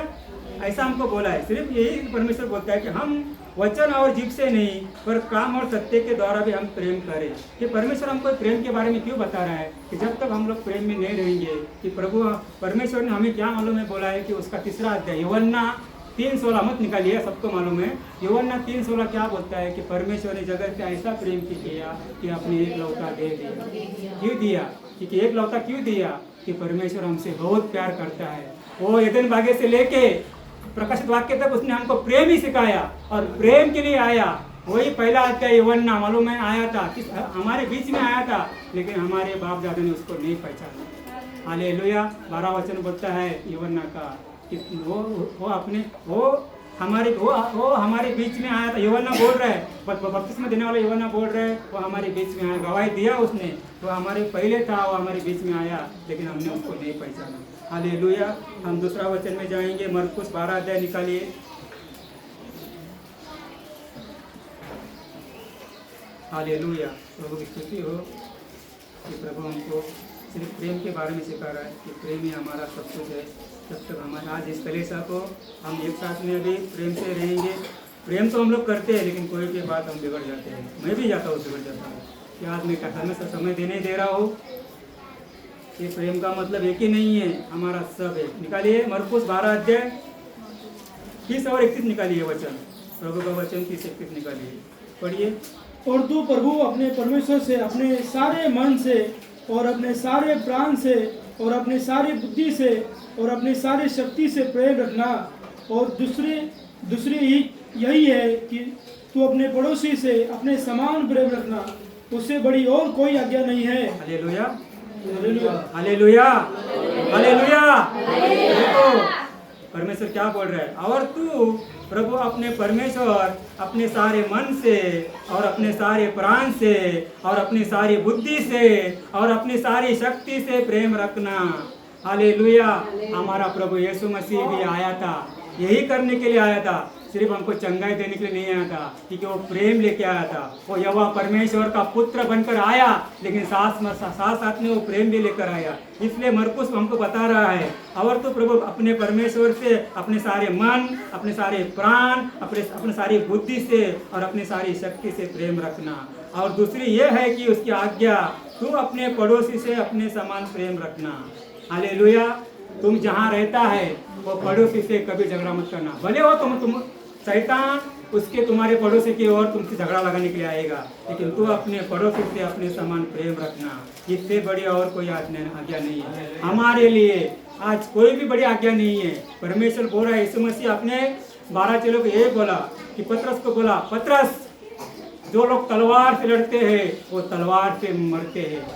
ऐसा हमको बोला है। सिर्फ यही परमेश्वर बोलता है कि हम वचन और जीभ से नहीं पर काम और सत्य के द्वारा भी हम प्रेम करें। कि परमेश्वर हमको प्रेम के बारे में क्यों बता रहा है, कि जब तक हम लोग प्रेम में नहीं रहेंगे, कि परमेश्वर ने हमें क्या मालूम है बोला है, कि उसका 3 अध्याय यूहन्ना 3:16 मत निकालिए, सबको मालूम है। यूहन्ना 3:16 क्या बोलता है, कि परमेश्वर ने जगत पे ऐसा प्रेम किया कि अपने एक लौता दे दिया। क्यों दिया, क्योंकि एक लौता क्यों दिया, कि परमेश्वर हमसे बहुत प्यार करता है। वो एदन भाग्य से लेके प्रकाशित वाक्य तक उसने हमको प्रेम ही सिखाया और प्रेम के लिए आया। वही पहला अध्याय यूहन्ना मालूम है आया था, हमारे बीच में आया था, लेकिन हमारे बाप दादा ने उसको नहीं पहचाना। हालेलुया। 12 वचन बोलता है यूहन्ना का कि वो हमारे बीच में आया था। यूहन्ना बोल रहा है, बपतिस्मा देने वाला यूहन्ना बोल रहा है वो हमारे बीच में आया, गवाही दिया उसने, वो हमारे पहले था, वो हमारे बीच में आया, लेकिन हमने उसको नहीं पहचाना। हालेलुया। हम दूसरा वचन में जाएंगे, मरकुस 12 अध्याय निकालिए। हालेलुया। प्रभु की स्तुति हो कि प्रभु हमको सिर्फ प्रेम के बारे में सिखा रहा है कि प्रेम ही हमारा सब कुछ है। जब तक हमारे आज इस कलीसिया को हम एक साथ में अभी प्रेम से रहेंगे। प्रेम तो हम लोग करते हैं, लेकिन कोई के बाद हम बिगड़ जाते हैं। मैं भी जाता हूँ, बिगड़ जाता हूँ कि आज मैं कथा में समय देने दे रहा हूँ। ये प्रेम का मतलब एक ही नहीं है, हमारा सब है। निकालिए मरकुस 12 अध्याय 30 और 31 निकालिए वचन, प्रभु का वचन 30-31 निकालिए, पढ़िए। और तू प्रभु अपने परमेश्वर से अपने सारे मन से और अपने सारे प्राण से और अपनी सारी बुद्धि से और अपनी सारी शक्ति से प्रेम रखना। और दूसरी यही है कि तू अपने पड़ोसी से अपने समान प्रेम रखना। उससे बड़ी और कोई आज्ञा नहीं है। Hallelujah, hallelujah, hallelujah. देखो परमेश्वर क्या बोल रहा है, और तू प्रभु अपने परमेश्वर अपने सारे मन से और अपने सारे प्राण से और अपनी सारी बुद्धि से और अपनी सारी शक्ति से प्रेम रखना। हालेलुया। हमारा प्रभु यीशु मसीह भी आया था, यही करने के लिए आया था, सिर्फ हमको चंगाई देने के लिए नहीं आया था, क्योंकि वो प्रेम लेके आया था। वो यहोवा परमेश्वर का पुत्र बनकर आया, लेकिन साथ साथ में वो प्रेम भी लेकर आया। इसलिए मरकुस हमको बता रहा है, और तो प्रभु अपने परमेश्वर से अपने सारे मन, अपने सारे प्राण, अपने सारी बुद्धि से और अपनी सारी शक्ति से प्रेम रखना। और दूसरी ये है कि उसकी आज्ञा, तू अपने पड़ोसी से अपने समान प्रेम रखना। हालेलुया। तुम जहाँ रहता है वो पड़ोसी से कभी झगड़ा मत करना। भले हो तुम शैतान उसके तुम्हारे पड़ोसी की ओर तुमसे झगड़ा लगाने के लिए आएगा, लेकिन तू अपने पड़ोसी से अपने समान प्रेम रखना। इससे बड़ी और कोई आज्ञा नहीं है हमारे लिए। आज कोई भी बड़ी आज्ञा नहीं है। परमेश्वर बोल रहा है, यीशु मसीह अपने 12 चेलों को ये बोला कि पतरस को बोला, पतरस जो लोग तलवार से लड़ते हैं वो तलवार से मरते हैं।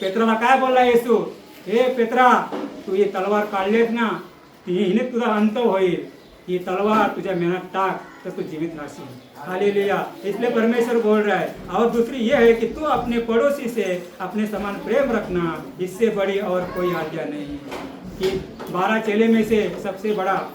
पेत्रा काय बोल रहा है यीशु, हे पेत्रा तू ये तलवार काढलेस ना, हिने तुझा अंत होईल। ये तलवार तुझ्या मेहनत टाक तर तू जीवित राहशील। हालेलुया। इसलिए परमेश्वर बोल रहा है। और दूसरी ये है कि तू अपने पड़ोसी से अपने समान प्रेम रखना। इससे बड़ी और कोई आज्ञा नहीं है। कि 12 चेले में से सबसे बड़ा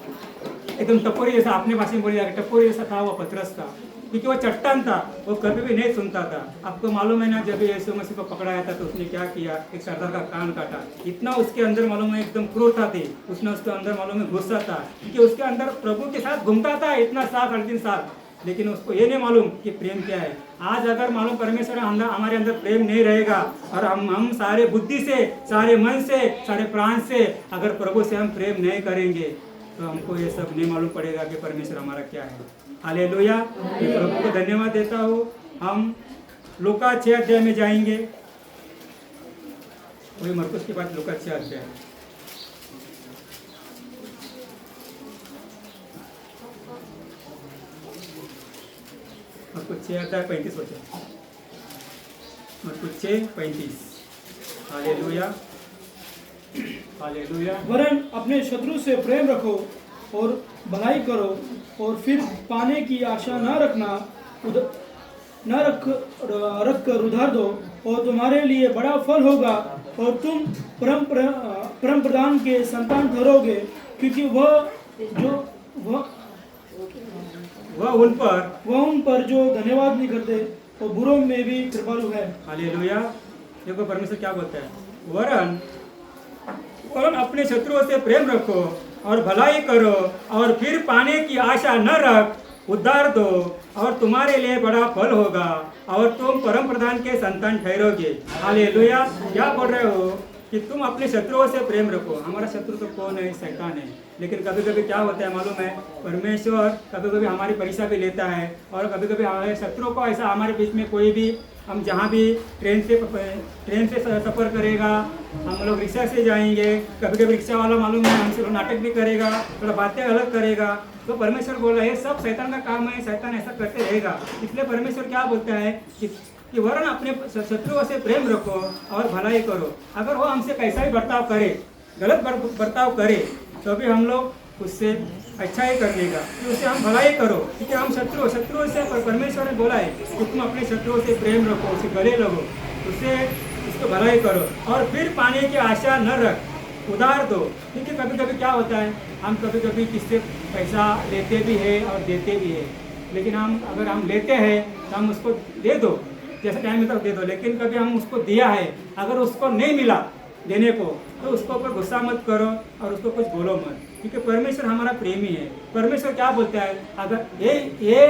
एकदम टपोरी जैसा, अपने भाषा में बोलिए टपोरी जैसा था वो पतरस था, क्योंकि वो चट्टान था, वो कभी भी नहीं सुनता था। आपको मालूम है ना, जब यीशु मसीह को पकड़ाया था तो उसने क्या किया, एक सरदार का कान काटा। इतना उसके अंदर मालूम है एकदम क्रूरता थी, उसने उसके अंदर मालूम है गुस्सा था, क्योंकि उसके अंदर प्रभु के साथ घूमता था इतना साल 3.5 साल, लेकिन उसको ये नहीं मालूम कि प्रेम क्या है। आज अगर मालूम परमेश्वर हमारे अंदर प्रेम नहीं रहेगा और हम सारे बुद्धि से, सारे मन से, सारे प्राण से अगर प्रभु से हम प्रेम नहीं करेंगे तो हमको ये सब नहीं मालूम पड़ेगा कि परमेश्वर हमारा क्या है। हालेलुया। मैं प्रभु को धन्यवाद देता हूँ। हम लूका 6 अध्याय में जाएंगे, वही मरकुस के बाद लूका 6 अध्याय। मरकुस 6 अध्याय 35 वचन, मरकुस 6:35। Hallelujah, hallelujah. वरन अपने शत्रु से प्रेम रखो और भलाई करो, और फिर पाने की आशा न रखना, रख कर उधार दो, और तुम्हारे लिए बड़ा फल होगा, और तुम परम प्रधान के संतान ठहरोगे, क्योंकि वह उन पर जो धन्यवाद नहीं करते और बुरों में भी कृपालु है। हालेलुया। देखो परमेश्वर क्या बोलता है, वरन अपने शत्रुओं से प्रेम रखो और भलाई करो, और फिर पाने की आशा न रख, उद्धार दो, और तुम्हारे लिए बड़ा फल होगा, और तुम परम प्रधान के संतान ठहरोगे। हालेलुया। क्या बोल रहे हो कि तुम अपने शत्रुओं से प्रेम रखो। हमारा शत्रु तो कौन है, शैतान है। लेकिन कभी कभी क्या होता है मालूम है, परमेश्वर कभी कभी हमारी परीक्षा भी लेता है, और कभी कभी हमारे शत्रु को ऐसा हमारे बीच में कोई भी हम जहाँ भी ट्रेन से सफ़र करेगा, हम लोग रिक्शा से जाएंगे, कभी कभी रिक्शा वाला मालूम है हमसे नाटक भी करेगा, थोड़ा बातें अलग करेगा। तो परमेश्वर बोला ये सब शैतान का काम है, शैतान ऐसा करते रहेगा। इसलिए परमेश्वर क्या बोलता है कि वरन अपने शत्रुओं से प्रेम रखो और भलाई करो। अगर वो हमसे कैसा भी बर्ताव करे, गलत बर्ताव करे, तो भी हम लोग उससे अच्छा ही करने का कि उससे हम भलाई करो। क्योंकि हम शत्रुओं से परमेश्वर ने बोला है कि तुम अपने शत्रुओं से प्रेम रखो, उसे गले लगो, उसको भलाई करो और फिर पाने की आशा न रख, उधार दो। क्योंकि कभी कभी क्या होता है, हम कभी कभी किससे पैसा लेते भी है और देते भी है, लेकिन अगर हम लेते हैं तो हम उसको दे दो, जैसे टाइम में तक दे दो। लेकिन कभी हम उसको दिया है, अगर उसको नहीं मिला देने को, तो उसको ऊपर गुस्सा मत करो और उसको कुछ बोलो मत, क्योंकि परमेश्वर हमारा प्रेमी है। परमेश्वर क्या बोलता है, अगर ये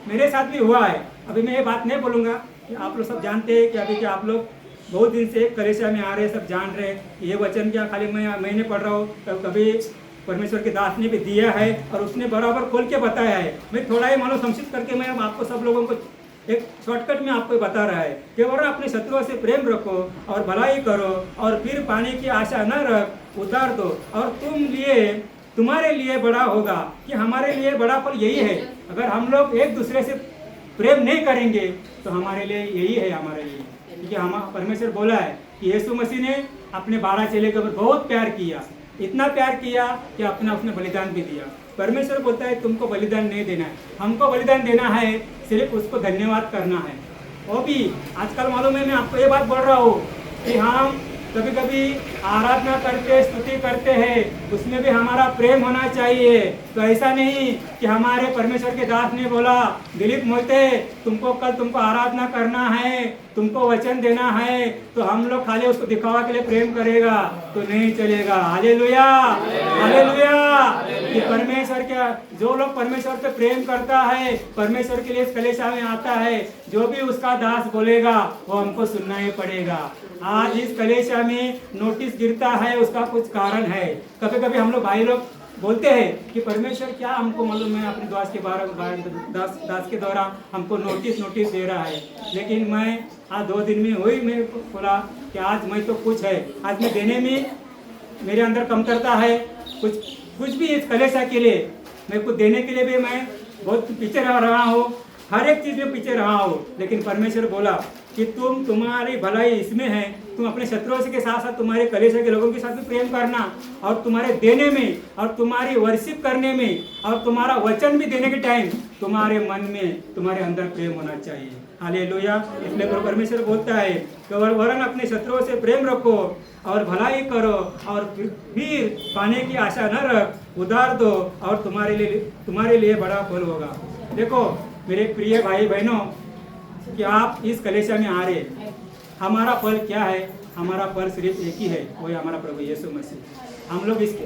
मेरे साथ भी हुआ है। अभी मैं ये बात नहीं बोलूँगा कि आप लोग सब जानते हैं कि अभी कि आप लोग बहुत दिन से कलीसिया में आ रहे हैं, सब जान रहे हैं। ये वचन क्या खाली मैंने पढ़ रहा हूँ, कभी परमेश्वर के दास ने भी दिया है और उसने बराबर खोल के बताया है। मैं थोड़ा ही मानो संक्षिप्त करके मैं आपको सब लोगों को एक शॉर्टकट में आपको बता रहा है कि वरना अपने शत्रुओं से प्रेम रखो और भलाई करो और फिर पाने की आशा न रख, उतार दो और तुम्हारे लिए बड़ा होगा। कि हमारे लिए बड़ा फल यही है, अगर हम लोग एक दूसरे से प्रेम नहीं करेंगे तो हमारे लिए यही है, हमारे लिए। क्योंकि हम परमेश्वर बोला है कि यीशु मसीह ने अपने 12 चेले के ऊपर बहुत प्यार किया, इतना प्यार किया कि अपना उसने बलिदान भी दिया। परमेश्वर बोलता है तुमको बलिदान नहीं देना है, हमको बलिदान देना है, सिर्फ उसको धन्यवाद करना है। वो भी आजकल मालूम है, मैं आपको ये बात बोल रहा हूँ कि हम कभी कभी आराधना करते, स्तुति करते हैं, उसमें भी हमारा प्रेम होना चाहिए। तो ऐसा नहीं कि हमारे परमेश्वर के दास ने बोला दिलीप मोहिते तुमको आराधना करना है, तुमको वचन देना है, तो हम लोग खाली उसको दिखावा के लिए प्रेम करेगा तो नहीं चलेगा। Hallelujah, hallelujah. कि परमेश्वर के जो लोग परमेश्वर पे प्रेम करता है, परमेश्वर के लिए इस कलीसिया में आता है, जो भी उसका दास बोलेगा वो हमको सुनना ही पड़ेगा। आज इस कलीसिया में नोटिस गिरता है, उसका कुछ कारण है। कभी कभी हम लोग भाई लोग बोलते हैं कि परमेश्वर क्या हमको मालूम है अपने दास के द्वारा हमको नोटिस दे रहा है। लेकिन मैं आज 2 दिन में वही मैं बोला कि आज मैं तो कुछ है, आज मैं देने में मेरे अंदर कमतरता है, कुछ भी इस कलीसिया के लिए मैं कुछ देने के लिए भी मैं बहुत पीछे रहा हूँ, हर एक चीज़ में पीछे रहा हूँ। लेकिन परमेश्वर बोला कि तुम्हारी भलाई इसमें है, तुम अपने शत्रुओं के साथ तुम्हारे कलीसिया के लोगों के साथ भी प्रेम करना, और तुम्हारे देने में और तुम्हारी वर्शिप करने में और तुम्हारा वचन भी देने के टाइम तुम्हारे मन में, तुम्हारे अंदर प्रेम होना चाहिए। हालेलुया। इसलिए परमेश्वर बोलता है कि वरन अपने शत्रुओं से प्रेम रखो और भलाई करो और फिर पाने की आशा न रख, उधार दो और तुम्हारे लिए बड़ा फल होगा। देखो मेरे प्रिय भाई बहनों, कि आप इस कलीसिया में आ रहे, हमारा फल क्या है? हमारा फल सिर्फ एक ही है, वो है हमारा प्रभु यीशु मसीह।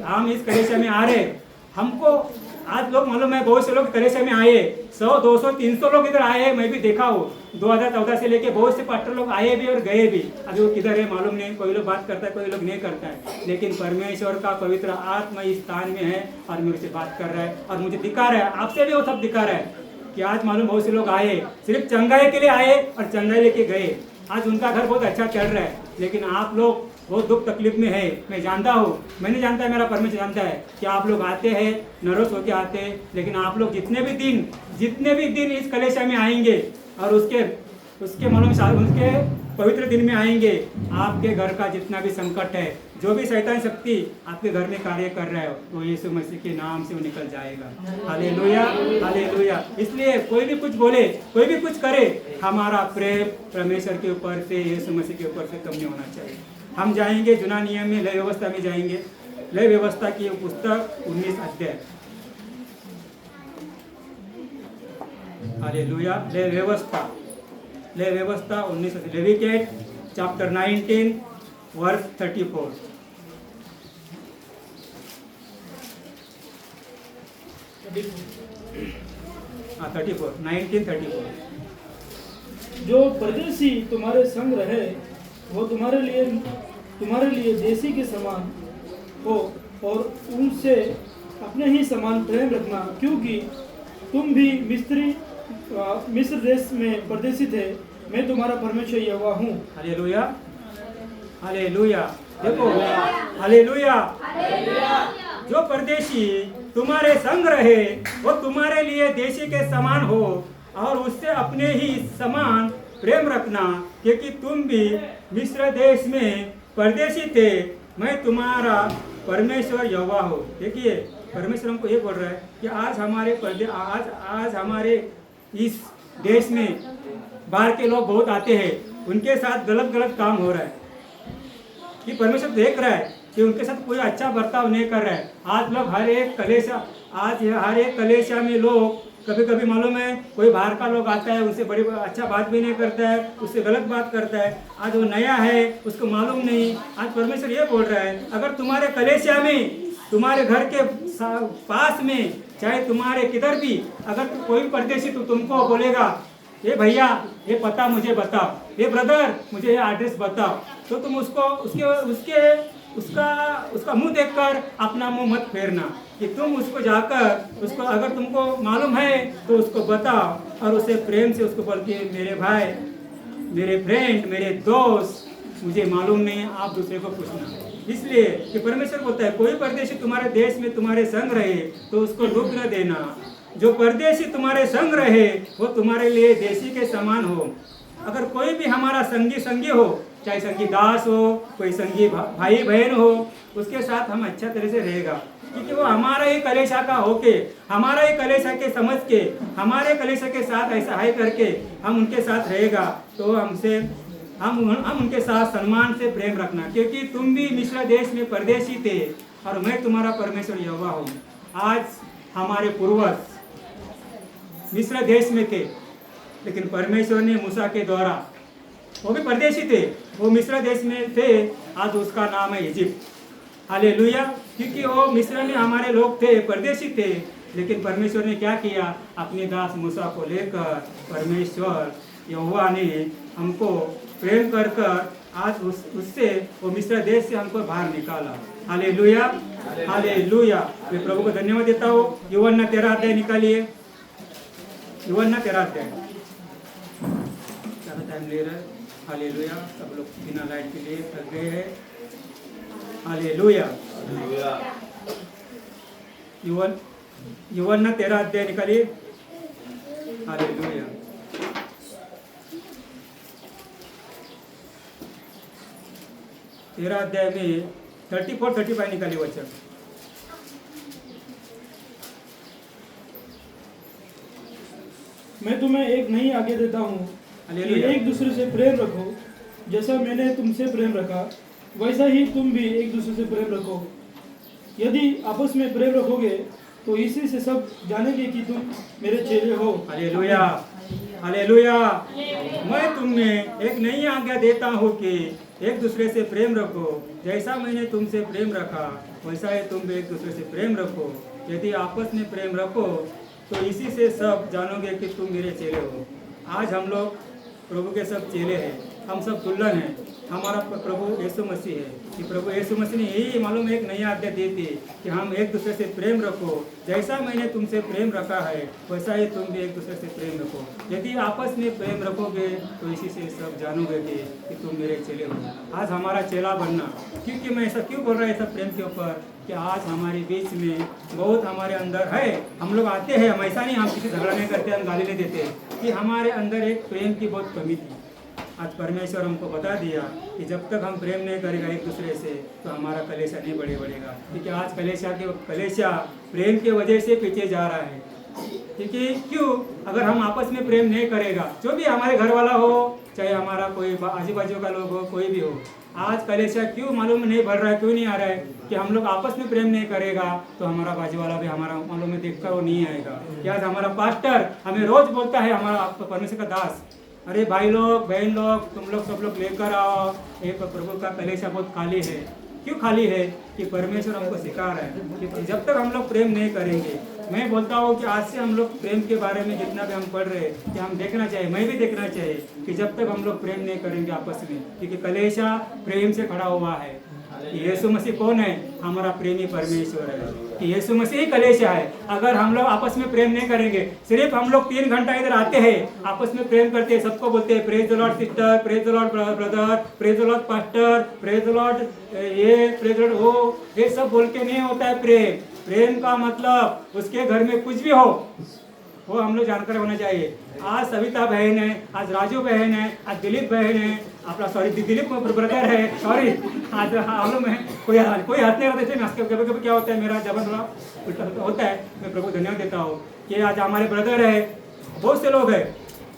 हम इस कलीसिया में आ रहे, हमको आज लोग मालूम है बहुत से लोग कलीसिया में आए, 100, 200, 300 लोग इधर आए, मैं भी देखा हूँ। 2014 से लेके बहुत से पास्टर लोग आए भी और गए भी। अभी वो किधर है मालूम नहीं, कोई लोग बात करता है, कोई लोग नहीं करता है। लेकिन परमेश्वर का पवित्र आत्मा इस स्थान में है और मेरे से बात कर रहा है और मुझे दिखा रहा है, आपसे भी वो सब दिखा रहा है कि आज मालूम बहुत से लोग आए, सिर्फ चंगाई के लिए आए और चंगाई लेके गए। आज उनका घर बहुत अच्छा चल रहा है, लेकिन आप लोग बहुत दुख तकलीफ में है। मैं जानता हूँ, मैंने जानता है, मेरा परमेश्वर जानता है कि आप लोग आते हैं, नर्वस होके आते हैं, लेकिन आप लोग जितने भी दिन इस कलीसिया में आएंगे और उसके मालूम उसके पवित्र दिन में आएंगे, आपके घर का जितना भी संकट है, जो भी शैतान शक्ति आपके घर में कार्य कर रहा है, वो यीशु मसीह के नाम से वो निकल जाएगा। Hallelujah, hallelujah. इसलिए कोई भी कुछ बोले, कोई भी कुछ करे, हमारा प्रेम परमेश्वर के ऊपर से, यीशु मसीह के ऊपर से कम नहीं होना चाहिए। हम जाएंगे जुना नियम में, लय व्यवस्था में जाएंगे। लय व्यवस्था की पुस्तक 19 अध्याय। हालेलुया। लय व्यवस्था 19 लेविटिकेट चैप्टर 19 वर्स 34। हाँ 34, 1934। जो परदेशी तुम्हारे संग रहे वो तुम्हारे लिए देशी के समान हो और उनसे अपने ही समान प्रेम रखना, क्योंकि तुम भी मिस्र देश में परदेशी थे मैं तुम्हारा परमेश्वर यहोवा हूँ। Hallelujah, hallelujah. देखो, हालेलुया। जो परदेशी तुम्हारे संग रहे वो तुम्हारे लिए देशी के समान हो और उससे अपने ही समान प्रेम रखना, क्योंकि तुम भी मिस्र देश में परदेशी थे। मैं तुम्हारा परमेश्वर यहोवा हो। देखिए, परमेश्वर हमको ये बोल रहा है कि आज हमारे इस देश में बाहर के लोग बहुत आते हैं, उनके साथ गलत गलत काम हो रहा है। कि परमेश्वर देख रहा है कि उनके साथ कोई अच्छा बर्ताव नहीं कर रहा है। आज लोग हर एक कलेशा में लोग कभी कभी मालूम है कोई बाहर का लोग आता है, उनसे बड़ी अच्छा बात भी नहीं करता है, उससे गलत बात करता है। आज वो नया है, उसको मालूम नहीं। आज परमेश्वर ये बोल रहा है, अगर तुम्हारे कलेशा में, तुम्हारे घर के पास में, चाहे तुम्हारे किधर भी अगर कोई परदेशी तो तुमको बोलेगा, ये भैया ये पता मुझे बताओ, ये ब्रदर मुझे ये एड्रेस बताओ, तो तुम उसका मुंह देखकर अपना मुंह मत फेरना, कि तुम उसको जाकर उसको अगर तुमको मालूम है तो उसको बताओ और उसे प्रेम से उसको बोल के मेरे भाई, मेरे फ्रेंड, मेरे दोस्त, मुझे मालूम नहीं, आप दूसरे को पूछना। इसलिए कि परमेश्वर बोलता है कोई परदेशी तुम्हारे देश में तुम्हारे संग रहे तो उसको दुख न देना। जो परदेशी तुम्हारे संग रहे वो तुम्हारे लिए देशी के समान हो। अगर कोई भी हमारा संगी हो, चाहे संगी दास हो, कोई संगी भाई बहन हो, उसके साथ हम अच्छा तरह से रहेगा, क्योंकि वो हमारा ही कलेशा का होके, हमारा ही कलेशा के समझ के, हमारे कलेशा के साथ ऐसा हाई करके हम उनके साथ रहेगा, तो हम उनके साथ सम्मान से प्रेम रखना, क्योंकि तुम भी मिस्र देश में परदेशी थे और मैं तुम्हारा परमेश्वर यहोवा हूँ। आज हमारे पूर्वज मिस्र देश में थे, लेकिन परमेश्वर ने मूसा के द्वारा, वो भी परदेशी थे, वो मिस्र देश में थे, आज उसका नाम है इजिप्ट। हालेलुया। क्योंकि वो मिस्र में हमारे लोग थे, परदेशी थे, लेकिन परमेश्वर ने क्या किया, अपने दास मूसा को लेकर परमेश्वर यहोवा ने हमको प्रेम कर आज उससे वो मिस्र देश से हमको बाहर निकाला। Hallelujah, hallelujah. मैं प्रभु को धन्यवाद देता हूँ। यूहन्ना 13 अध्याय निकालिए, यूहन्ना 13 अध्याय। ज़्यादा टाइम ले रहा है। हालेलुया। सब लोग बिना लाइट के लिए थक गए हैं। हालेलुया। यूहन्ना 13 अध्याय निकालिए। हालेलुया। तेरह अध्याय में 34-35 निकालिए वचन। मैं तुम्हें एक नई आज्ञा देता हूँ कि एक दूसरे से प्रेम रखो। जैसा मैंने तुमसे प्रेम रखा वैसा ही तुम भी एक दूसरे से प्रेम रखो। यदि आपस में प्रेम रखोगे तो इसी से सब जानेंगे कि तुम मेरे चेले हो। Hallelujah, hallelujah. मैं तुम्हें एक नई आज्ञा देता हूँ कि एक दूसरे से प्रेम रखो। जैसा मैंने तुमसे प्रेम रखा वैसा ही तुम भी एक दूसरे से प्रेम रखो। यदि आपस में प्रेम रखो तो इसी से सब जानोगे कि तुम मेरे चेले हो। आज हम लोग प्रभु के सब चेले हैं, हम सब दुल्हन हैं। हमारा प्रभु यीशु मसीह है कि प्रभु यीशु मसीह ने यही मालूम एक नई आज्ञा दी थी कि हम एक दूसरे से प्रेम रखो। जैसा मैंने तुमसे प्रेम रखा है वैसा ही तुम भी एक दूसरे से प्रेम रखो। यदि आपस में प्रेम रखोगे तो इसी से सब जानोगे कि तुम मेरे चेले हो। आज हमारा चेला बनना, क्योंकि मैं ऐसा क्यों बोल रहा है सब प्रेम के ऊपर, कि आज हमारे बीच में बहुत हमारे अंदर है। हम लोग आते हैं, हम ऐसा नहीं हम किसी झगड़ा नहीं करते, हम गाली नहीं देते, कि हमारे अंदर एक प्रेम की बहुत कमी थी। आज परमेश्वर हमको बता दिया कि जब तक हम प्रेम नहीं करेगा एक दूसरे से तो हमारा कलेशा नहीं बढ़ेगा। क्योंकि आज कलेशा प्रेम के वजह से पीछे जा रहा है। क्योंकि क्यों, अगर हम आपस में प्रेम नहीं करेगा, जो भी हमारे घर वाला हो, चाहे हमारा कोई आजू बाजू का लोग हो, कोई भी हो, आज कलेशा क्यों मालूम नहीं बढ़ रहा है, क्यों नहीं आ रहा है, कि हम लोग आपस में प्रेम नहीं करेगा तो हमारा बाजू वाला भी हमारा मालूम में देखकर वो नहीं आएगा। कि आज हमारा पास्टर हमें रोज बोलता है, हमारा परमेश्वर का दास, अरे भाई लोग, बहन लोग, तुम लोग सब लोग लेकर आओ, एक प्रभु का कलेशा बहुत खाली है। क्यों खाली है, कि परमेश्वर हमको सिखा रहा है कि जब तक हम लोग प्रेम नहीं करेंगे। मैं बोलता हूँ कि आज से हम लोग प्रेम के बारे में जितना भी हम पढ़ रहे हैं कि हम देखना चाहिए, मैं भी देखना चाहिए कि जब तक हम लोग प्रेम नहीं करेंगे आपस में, क्योंकि कलेशा प्रेम से खड़ा हुआ है। कि यीशु मसीह कौन है? हमारा प्रेमी परमेश्वर है, कि यीशु मसीह ही कलीसिया है। अगर हम लोग आपस में प्रेम नहीं करेंगे, सिर्फ हम लोग 3 घंटा इधर आते हैं, आपस में प्रेम करते हैं, सबको बोलते हैं praise the Lord sister, praise the Lord brother, praise the Lord pastor, praise the Lord ये, प्रेज द लॉर्ड वो, ये सब बोल के नहीं होता है प्रेम। प्रेम का मतलब उसके घर में कुछ भी हो वो हम लोग जानकर होना चाहिए। आज सविता बहन है, आज राजू बहन है, आज दिलीप बहन है, अपना सॉरी दिलीप ब्रदर है, सॉरी आज हम लोग में कोई हाथ नहीं रहते थे। कभी कभी क्या होता है, मेरा जबन थोड़ा उल्टा होता है। मैं प्रभु धन्यवाद देता हूँ कि आज हमारे ब्रदर है, बहुत से लोग हैं।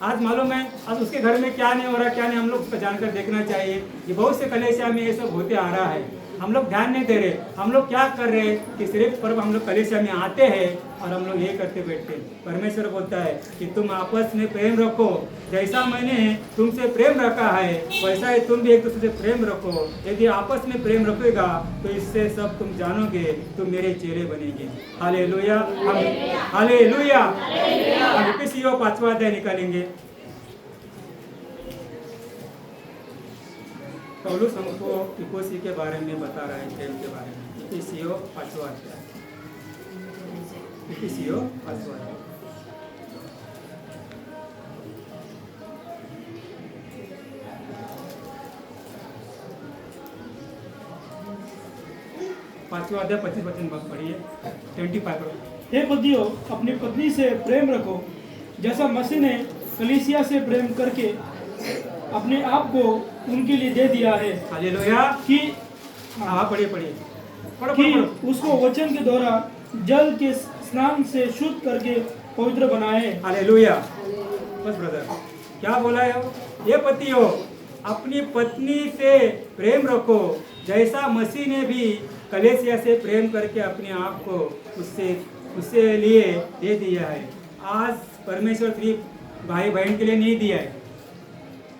आज मालूम है आज उसके घर में क्या नहीं हो रहा, क्या नहीं, हम लोग जानकर देखना चाहिए। ये बहुत से कलीसिया में ये सब होते आ रहा है, हम लोग ध्यान नहीं दे रहे। हम लोग क्या कर रहे हैं कि सिर्फ पर्व हम लोग कलीसिया में आते हैं और हम लोग ये करते बैठते हैं। परमेश्वर बोलता है कि तुम आपस में प्रेम रखो, जैसा मैंने तुमसे प्रेम रखा है वैसा ही तुम भी एक दूसरे से प्रेम रखो। यदि आपस में प्रेम रखोगा तो इससे सब तुम जानोगे, तुम मेरे चेले बनेंगे। Hallelujah, hallelujah. हम इफिसियों 5वां अध्याय निकालेंगे। पौलुस हमको इफिसी के बारे में बता रहा है, प्रेम के बारे में। इफिसियों 5वां अध्याय, इफिसियों 5वां अध्याय। पांचवा अध्याय 25 पढ़िए, 25। हे पतियों, अपनी पत्नी से प्रेम रखो, जैसा मसीह ने कलीसिया से प्रेम करके अपने आप को उनके लिए दे दिया है। हालेलुया। कि पढ़िए कि उसको वचन के द्वारा जल के स्नान से शुद्ध करके पवित्र बनाए। हालेलुया। बस ब्रदर क्या बोला है? ये पतियों, अपनी पत्नी से प्रेम रखो, जैसा मसीह ने भी कलीसिया से प्रेम करके अपने आप को उससे लिए दे दिया है। आज परमेश्वर सिर्फ भाई बहन के लिए नहीं दिया है,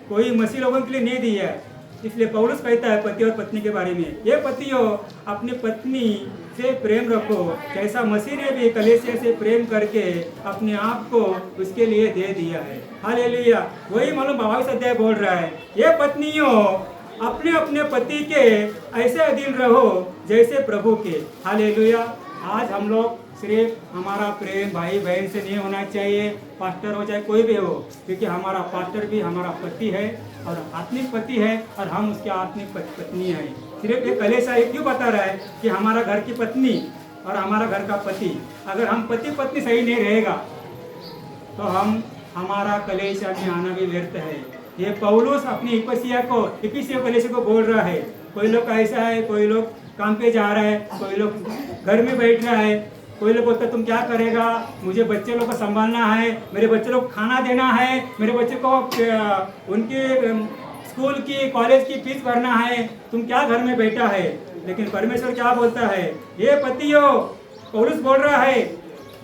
कोई मसीह लोगों के लिए नहीं दिया है। इसलिए पौलुस कहता है पति और पत्नी के बारे में, ये पतियों अपनी पत्नी से प्रेम रखो, जैसा मसीह ने भी कलीसिया से प्रेम करके अपने आप को उसके लिए दे दिया है। हालेलुया। वही मालूम 22 अध्याय बोल रहा है, ये पत्नियों अपने अपने पति के ऐसे अधीन रहो जैसे प्रभु के। हालेलुया। आज हम लोग सिर्फ हमारा प्रेम भाई बहन से नहीं होना चाहिए, पास्टर हो चाहे कोई भी हो, क्योंकि हमारा पास्टर भी हमारा पति है और आत्मिक पति है और हम उसके आत्मिक पत्नी है। सिर्फ एक कलीसिया क्यों बता रहा है कि हमारा घर की पत्नी और हमारा घर का पति, अगर हम पति पत्नी सही नहीं रहेगा तो हमारा कलीसिया में आना भी व्यर्थ है। ये पौलुस अपनी इफिसियों कलीसिया को बोल रहा है। कोई लोग ऐसा है, कोई लोग काम पे जा रहा है, कोई लोग घर में बैठ रहा है, कोई लोग बोलता है तुम क्या करेगा, मुझे बच्चे लोग को संभालना है, मेरे बच्चे लोग को खाना देना है, मेरे बच्चे को उनके स्कूल की कॉलेज की फीस भरना है, तुम क्या घर में बैठा है। लेकिन परमेश्वर क्या बोलता है, ये पतियों, पौलुस बोल रहा है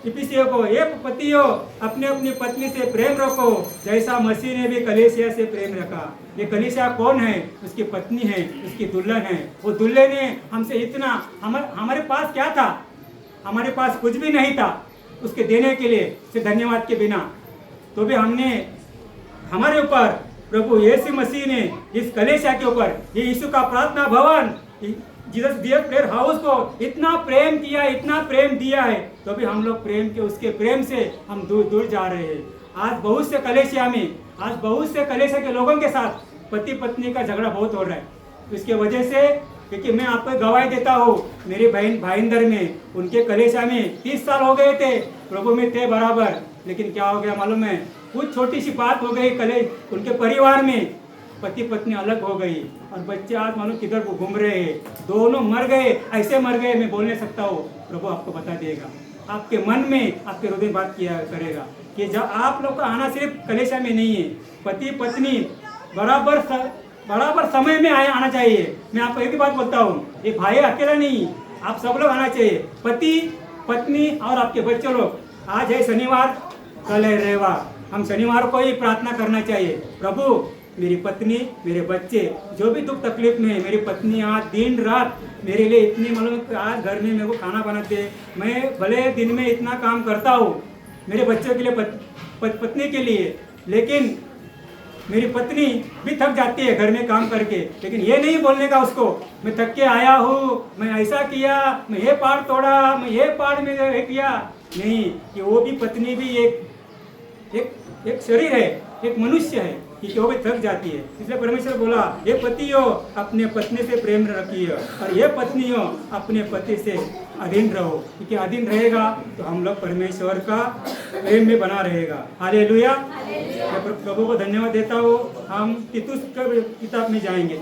इफिसियों को, ये पतियों अपने अपनी पत्नी से प्रेम रखो, जैसा मसीह ने भी कलीसिया से प्रेम रखा। ये कलीसिया कौन है? उसकी पत्नी है, उसकी दुल्हन है। वो दुल्हन ने हमसे इतना, हमारे पास क्या था? हमारे पास कुछ भी नहीं था उसके देने के लिए, सिर्फ धन्यवाद के बिना। तो भी हमने हमारे ऊपर प्रभु यीशु मसीह ने इस कलीसिया के ऊपर, ये यीशु का प्रार्थना भवन, जीसस डियर प्रेयर हाउस को इतना प्रेम किया, इतना प्रेम दिया है, तो भी हम लोग प्रेम के, उसके प्रेम से हम दूर दूर जा रहे हैं। आज बहुत से कलीसिया के लोगों के साथ पति पत्नी का झगड़ा बहुत हो रहा है। इसके वजह से, क्योंकि मैं आपको गवाही देता हूँ, मेरी बहन भाईंदर में, उनके कलीसिया में 30 साल हो गए थे, प्रभु में थे बराबर, लेकिन क्या हो गया मालूम है? कुछ छोटी सी बात हो गई, उनके परिवार में पति पत्नी अलग हो गई और बच्चे आज मालूम किधर को घूम रहे हैं, दोनों मर गए, ऐसे मर गए, मैं बोल नहीं सकता हूँ। प्रभु आपको बता देगा, आपके मन में, आपके हृदय बात किया करेगा कि जब आप लोग का आना सिर्फ कलीसिया में नहीं है, पति पत्नी बराबर समय में आना चाहिए। मैं आपको एक ही बात बोलता हूँ, एक भाई अकेला नहीं, आप सब लोग आना चाहिए, पति पत्नी और आपके बच्चे लोग। आज है शनिवार, कल है रविवार, हम शनिवार को ही प्रार्थना करना चाहिए, प्रभु मेरी पत्नी, मेरे बच्चे जो भी दुख तकलीफ में है, मेरी पत्नी आज दिन रात मेरे लिए इतनी, मतलब आज घर में मेरे को खाना बनाते, मैं भले दिन में इतना काम करता हूँ मेरे बच्चों के लिए, पत्नी के लिए, लेकिन मेरी पत्नी भी थक जाती है घर में काम करके, लेकिन ये नहीं बोलने का उसको मैं थक के आया हूँ, मैं ऐसा किया, मैं ये पार्ट तोड़ा, मैं ये पार्ट में ये किया। नहीं, कि वो भी पत्नी भी एक शरीर है, एक मनुष्य है, कि वो भी थक जाती है। इसलिए परमेश्वर बोला, ये पतियों अपने पत्नी से प्रेम रखिए और ये पत्नियों अपने पति से अधीन रहो, क्योंकि अधीन रहेगा तो हम लोग परमेश्वर का प्रेम में बना रहेगा। हालेलुया। मैं प्रभु को धन्यवाद देता हूँ। हम तीतुस किताब में जाएंगे।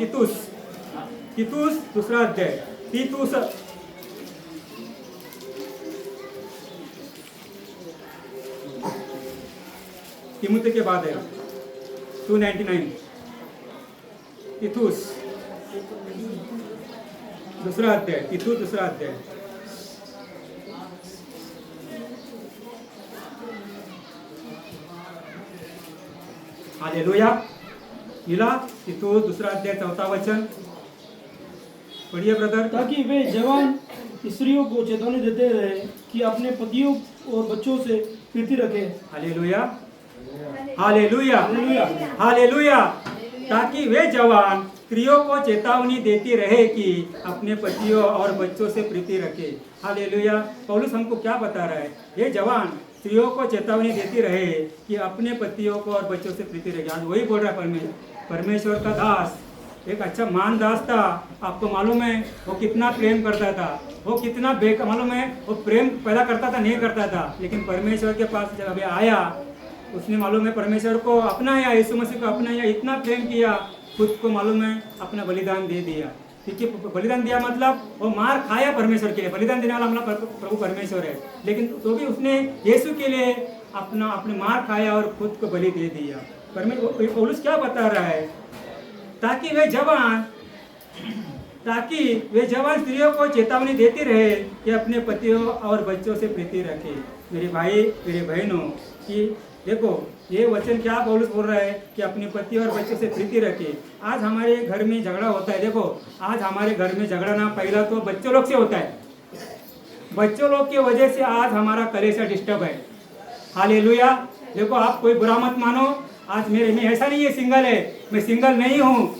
तीतुस दूसरा अध्याय। तीतुस तिमुथे के बाद है 299। तीतुस दूसरा अध्याय। तीतुस दूसरा अध्याय। हालेलुया। मिला? तीतुस दूसरा अध्याय 4वां वचन पढ़िए ब्रदर। ताकि वे जवान स्त्रियों को चेतावनी देते रहे कि अपने पतियों और बच्चों से प्रीति रखें। Hallelujah, hallelujah, hallelujah. ताकि वे जवान स्त्रियों को चेतावनी देती रहे कि अपने पतियों और बच्चों से प्रीति रखे। हालेलुया। पौलुस हमको क्या बता रहा है? ये जवान स्त्रियों को चेतावनी देती रहे कि अपने पतियों को और बच्चों से प्रीति रखे। आज वही बोल रहा है परमेश्वर का दास, एक अच्छा महान दास था। आपको मालूम है वो कितना प्रेम करता था, वो कितना मालूम है वो प्रेम पैदा करता था, नहीं करता था, लेकिन परमेश्वर के पास जब आया उसने मालूम है परमेश्वर को अपनाया, यीशु मसीह को अपनाया, इतना प्रेम किया, खुद को मालूम है अपना बलिदान दे दिया। क्योंकि बलिदान दिया मतलब वो मार खाया परमेश्वर के लिए। बलिदान देने वाला हमारा प्रभु परमेश्वर है, लेकिन तो भी उसने यीशु के लिए अपने मार खाया और खुद को बलि दे दिया। पौलुस क्या बता रहा है? ताकि वे जवान स्त्रियों को चेतावनी देती रहे कि अपने पतियों और बच्चों से प्रीति रखे। मेरे भाई मेरे बहनों, कि देखो ये वचन क्या पौलुस बोल रहा है कि अपने पति और बच्चों से प्रीति रखे। आज हमारे घर में झगड़ा होता है। देखो आज हमारे घर में झगड़ा ना पहला तो बच्चों लोग से होता है। बच्चों लोग की वजह से आज हमारा कलेशा डिस्टर्ब है। हालेलुया। देखो आप कोई बुरा मत मानो, आज मेरे में ऐसा नहीं है सिंगल है, मैं सिंगल नहीं हूँ।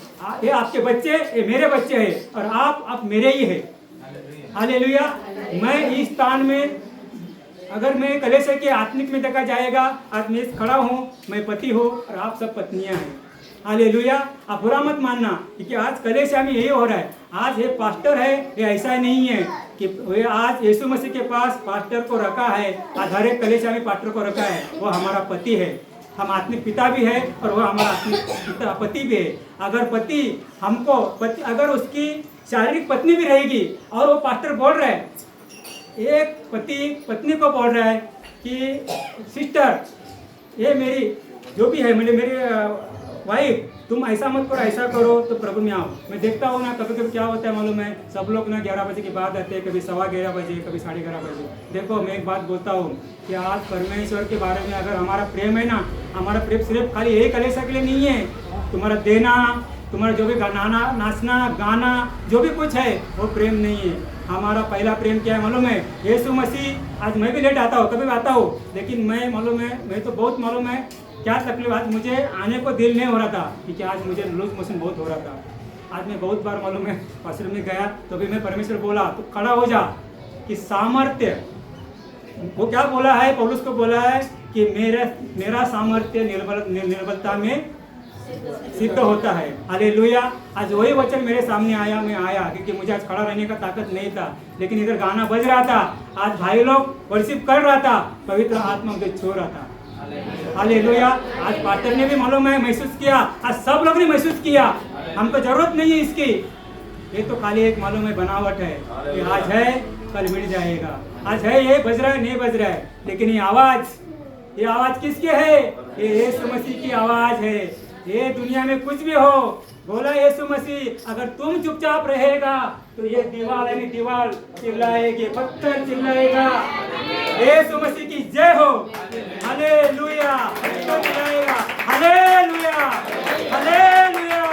ये आपके बच्चे, ये मेरे बच्चे हैं और आप मेरे ही है। हालेलुया। मैं इस स्थान में अगर मैं कलेश के आत्मिक में देखा जाएगा, आज मैं खड़ा हूँ, मैं पति हूँ और आप सब पत्नियां हैं। हालेलुया। आप बुरा मत मानना, क्योंकि आज कलेश में यही हो रहा है। आज ये पास्टर है, ये ऐसा नहीं है कि वे आज यीशु मसीह के पास पास्टर को रखा है, आज हर एक कलेश में पास्टर को रखा है। वो हमारा पति है, हम आत्मिक पिता भी है और वह हमारा आत्मिक पति भी है। अगर पति हमको अगर उसकी शारीरिक पत्नी भी रहेगी और वो पास्टर बोल रहा है, एक पति पत्नी को बोल रहा है कि सिस्टर ये मेरी जो भी है मेरी वाइफ, तुम ऐसा मत करो, ऐसा करो तो प्रभु में आओ। मैं देखता हूँ ना कभी कभी क्या होता है मालूम है, सब लोग ना 11 बजे के बाद आते हैं, कभी 11:15 बजे, कभी 11:30 बजे। देखो मैं एक बात बोलता हूँ कि आज परमेश्वर के बारे में अगर हमारा प्रेम है ना, हमारा प्रेम सिर्फ खाली एक कलेशा के लिए नहीं है। तुम्हारा देना, तुम्हारा जो भी नाचना गाना जो भी कुछ है वो प्रेम नहीं है। हमारा पहला प्रेम क्या है मालूम है? यीशु मसीह। आज मैं भी लेट आता हूँ, कभी आता हूँ, लेकिन मैं मालूम है मैं तो बहुत मालूम है क्या तकलीफ। आज मुझे आने को दिल नहीं हो रहा था, क्योंकि आज मुझे लूज मोशन बहुत हो रहा था। आज मैं बहुत बार मालूम है पास्टर में गया तो भी मैं परमेश्वर बोला तो खड़ा हो जा, कि सामर्थ्य वो क्या बोला है, पौलुस को बोला है कि मेरा सामर्थ्य निर्बलता में सिद्ध होता है। हालेलुया। आज वही वचन मेरे सामने आया, मैं आया क्योंकि मुझे आज खड़ा रहने का ताकत नहीं था, लेकिन इधर गाना बज रहा था, आज भाई लोग वर्शिप कर रहा था, पवित्र आत्मा मुझे छू रहा था। हालेलुया। आज पास्टर ने भी मालूम है महसूस किया, आज सब लोग ने महसूस किया। हमको जरूरत नहीं है इसकी, ये तो खाली एक मालूम है बनावट है, ये आज है कल मिट जाएगा। आज है ये बज रहा है नहीं बज रहा है, लेकिन ये आवाज किसकी है? ये यीशु मसीह की आवाज है। ये दुनिया में कुछ भी हो, बोला यीशु मसीह अगर तुम चुपचाप रहेगा तो ये दीवार चिल्लाएगी, पत्थर चिल्लाएगा। यीशु मसीह की जय हो। हालेलुया। पत्थर चिल्लाएगा। Hallelujah, hallelujah,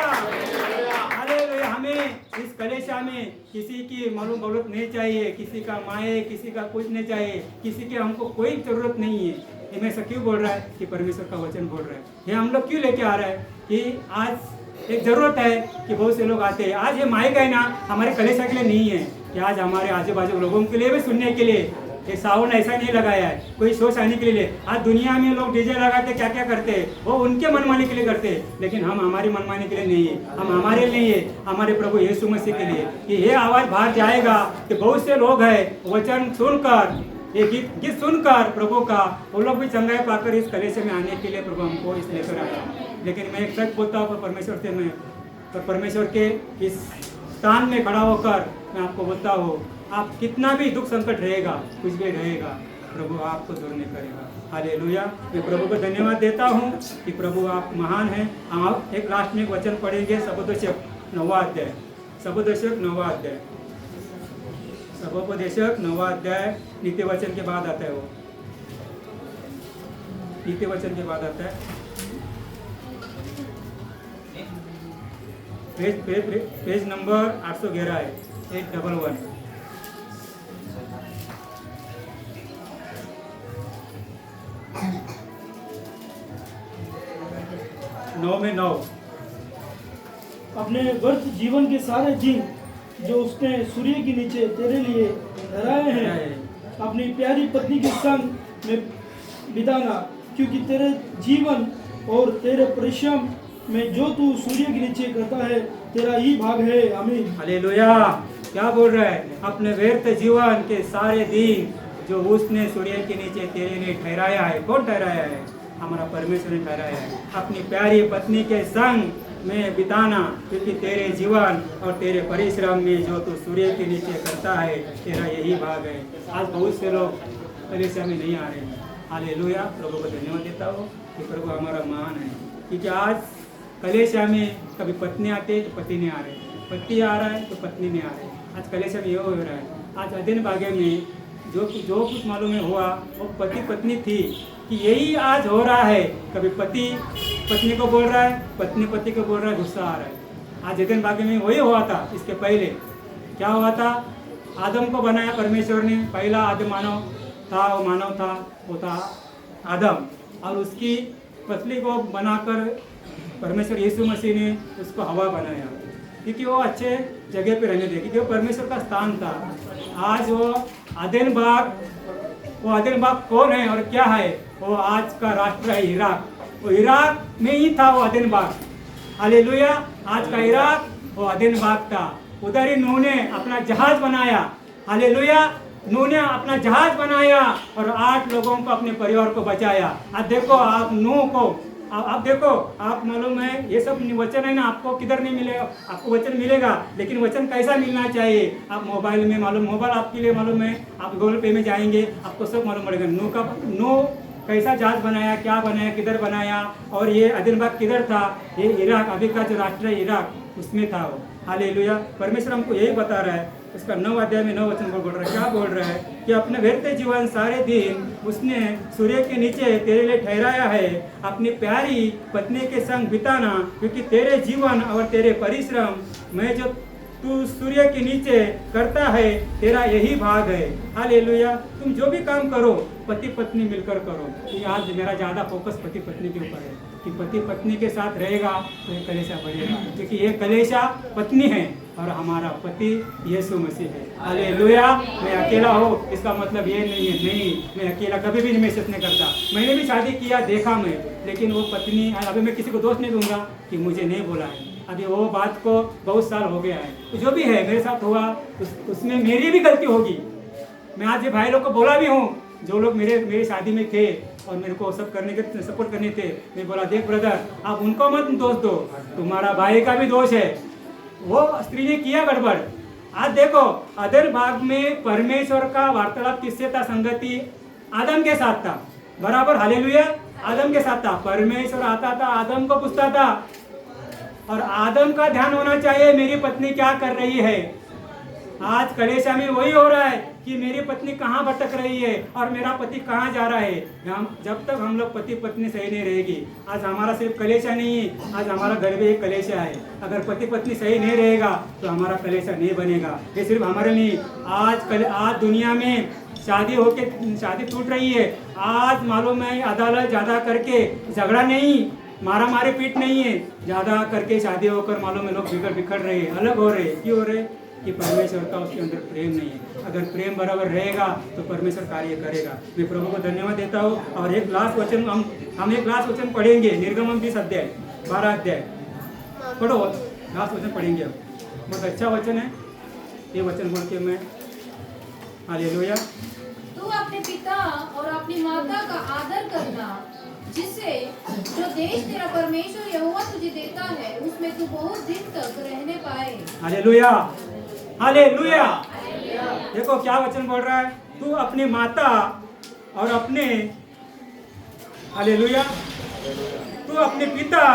hallelujah. हमें इस कलेशा में किसी की मालूम दौलत नहीं चाहिए, किसी का माए, किसी का कुछ नहीं चाहिए, किसी की हमको कोई जरूरत नहीं है। ये मैं क्यों बोल रहा है कि परमेश्वर का वचन बोल रहा है। ये हम लोग क्यों लेके आ रहा है कि आज एक ज़रूरत है कि बहुत से लोग आते हैं। आज ये माइक है ना हमारे कलीसिया के लिए नहीं है कि आज हमारे आजू बाजू लोगों के लिए भी सुनने के लिए ये साउंड ऐसा नहीं लगाया है कोई शोष आने के लिए। आज दुनिया में लोग डीजे लगाते क्या क्या करते हैं, वो उनके मनमानी के लिए करते हैं, लेकिन हम हमारी मनमानी के लिए नहीं है, हम हमारे लिए है, हमारे प्रभु यीशु मसीह के लिए कि ये आवाज़ बाहर जाएगा कि बहुत से लोग हैं वचन सुनकर ये गीत सुनकर प्रभु का वो लोग भी चंगाई पाकर इस कलीसिया में आने के लिए प्रभु हमको इस लेकर आया। लेकिन मैं एक सच बोलता हूँ परमेश्वर से, मैं परमेश्वर के इस स्थान में खड़ा होकर मैं आपको बोलता हूँ, आप कितना भी दुख संकट रहेगा, कुछ भी रहेगा, प्रभु आपको दूर नहीं करेगा। हालेलुया। मैं प्रभु को धन्यवाद देता हूँ कि प्रभु आप महान हैं। हम आप एक लास्ट में एक वचन पढ़ेंगे, सबोपदेशक 9वां अध्याय, सबोपदेशक 9वां अध्याय, सबोपदेशक 9वां अध्याय नीति वचन के बाद आता है, वो नीति वचन के बाद आता है। पेज नंबर 811 है, 811। 9 में 9। अपने व्यर्थ जीवन के सारे दिन जो उसने सूर्य के नीचे तेरे लिए ठहराए हैं अपनी प्यारी पत्नी के संग में बिताना, क्योंकि तेरे जीवन और तेरे परिश्रम में जो तू सूर्य के नीचे करता है तेरा ही भाग है। आमीन। हालेलुया। क्या बोल रहा है? अपने व्यर्थ जीवन के सारे दिन जो उसने सूर्य के नीचे तेरे लिए ठहराया है। कौन ठहराया है? हमारा परमेश्वर ने ठहराया है। अपनी प्यारी पत्नी के संग में बिताना, क्योंकि तेरे जीवन और तेरे परिश्रम में जो तू सूर्य के नीचे करता है तेरा यही भाग है। आज बहुत से लोग कलीसिया में नहीं आ रहे हैं। हालेलुया। प्रभु को धन्यवाद देता हूँ कि प्रभु हमारा महान है, क्योंकि आज कलीसिया में कभी पत्नी आते है तो पति नहीं आ रहे, पति आ रहा है तो पत्नी नहीं आ रही। आज कलीसिया में ये हो रहा है। आज अधीन भाग्य में जो कुछ मालूम है हुआ वो पति पत्नी थी कि यही आज हो रहा है। कभी पति पत्नी को बोल रहा है, पत्नी पति को बोल रहा है, गुस्सा आ रहा है। आज अधीन भाग्य में वही हुआ था। इसके पहले क्या हुआ था? आदम को बनाया परमेश्वर ने, पहला आदम मानव था, वो मानव था, वो था आदम, और उसकी पत्नी को बनाकर परमेश्वर यीशु मसीह ने उसको हवा बनाया, क्योंकि वो अच्छे जगह पे रहने दे, क्योंकि वो परमेश्वर का स्थान था। आज वो अदन बाग कौन है और क्या है? वो आज का राष्ट्र है इराक। वो इराक में ही था वो अदन बाग। हालेलुया। आज का इराक वो अदन बाग था। उधर ही नूह ने अपना जहाज बनाया। हालेलुया। नूह ने अपना जहाज बनाया और 8 लोगों को, अपने परिवार को बचाया। आज देखो आप नूह को, आप देखो, आप मालूम है ये सब वचन है ना, आपको किधर नहीं मिलेगा, आपको वचन मिलेगा, लेकिन वचन कैसा मिलना चाहिए? आप मोबाइल में मालूम, मोबाइल आपके लिए मालूम है, आप गूगल पे में जाएंगे आपको सब मालूम पड़ेगा। नूह कैसा जहाज बनाया, क्या बनाया, किधर बनाया, और ये अदनबाग किधर था? ये इराक, अभी का जो राष्ट्र है इराक, उसमें था वो। हालेलुया। परमेश्वर हमको यही बता रहा है। उसका 9 अध्याय में 9 वचन बोल रहा है। क्या बोल रहा है? कि अपने व्यर्थ जीवन सारे दिन उसने सूर्य के नीचे तेरे लिए ठहराया है, अपनी प्यारी पत्नी के संग बिताना, क्योंकि तेरे जीवन और तेरे परिश्रम में जो तू सूर्य के नीचे करता है तेरा यही भाग है। हालेलुया। तुम जो भी काम करो पति पत्नी मिलकर करो। ये आज मेरा ज़्यादा फोकस पति पत्नी के ऊपर है कि पति पत्नी के साथ रहेगा तो ये कलेशा बढ़ेगा, क्योंकि ये कलेशा पत्नी है और हमारा पति यीशु मसीह है। हालेलुया। मैं अकेला हूँ इसका मतलब ये नहीं है, नहीं, मैं अकेला कभी भी महसूस नहीं करता। मैंने भी शादी किया, देखा मैं, लेकिन वो पत्नी, अभी मैं किसी को दोष नहीं दूंगा कि मुझे नहीं बोला है। अभी वो बात को बहुत साल हो गया है, तो जो भी है मेरे साथ हुआ उसमें मेरी भी गलती होगी। मैं आज ये भाई लोग को बोला भी हूँ, जो लोग मेरी शादी में थे और मेरे को सब करने के सपोर्ट करने थे, मैं बोला देख ब्रदर, आप उनको मत दोष दो, तुम्हारा भाई का भी दोष है, वो स्त्री ने किया गड़बड़। आज देखो अदन भाग में परमेश्वर का वार्तालाप किससे था? संगति आदम के साथ था, बराबर। हालेलुया। आदम के साथ था। परमेश्वर आता था, आदम को पूछता था, और आदम का ध्यान होना चाहिए मेरी पत्नी क्या कर रही है। आज कलेशा में वही हो रहा है कि मेरी पत्नी कहाँ भटक रही है और मेरा पति कहाँ जा रहा है। जब तक हम लोग पति पत्नी सही नहीं रहेगी, आज हमारा सिर्फ कलेशा नहीं है, आज हमारा घर में एक कलेशा है। अगर पति पत्नी सही नहीं रहेगा तो हमारा कलेशा नहीं बनेगा। ये सिर्फ हमारे नहीं, आज दुनिया में शादी टूट रही है। आज मालूम है अदालत ज़्यादा करके झगड़ा नहीं, मारा मारे पीट नहीं है। ज़्यादा करके शादी होकर मालूम है लोग बिखर रहे हैं, अलग हो रहे हैं। क्यों हो रहे हैं? कि परमेश्वर का उसके अंदर प्रेम नहीं है। अगर प्रेम बराबर रहेगा तो परमेश्वर कार्य करेगा। मैं प्रभु को धन्यवाद देता हूँ। और एक लास्ट वचन हम एक लास्ट वचन पढ़ेंगे, निर्गमन 20 अध्याय 12 अध्याय पढ़ो, लास्ट वचन पढ़ेंगे। अब बहुत अच्छा वचन है ये वचन बोल के मैं हालेलुया। तू अपने पिता और अपनी माता का आदर करना, जिससे जो देश तेरा परमेश्वर यहोवा तुझे देता है उसमें तू बहुत दिन तक रहने पाए। Hallelujah, hallelujah. देखो क्या वचन बोल रहा है, तू अपनी माता और अपने, हालेलुया, तू अपने पिता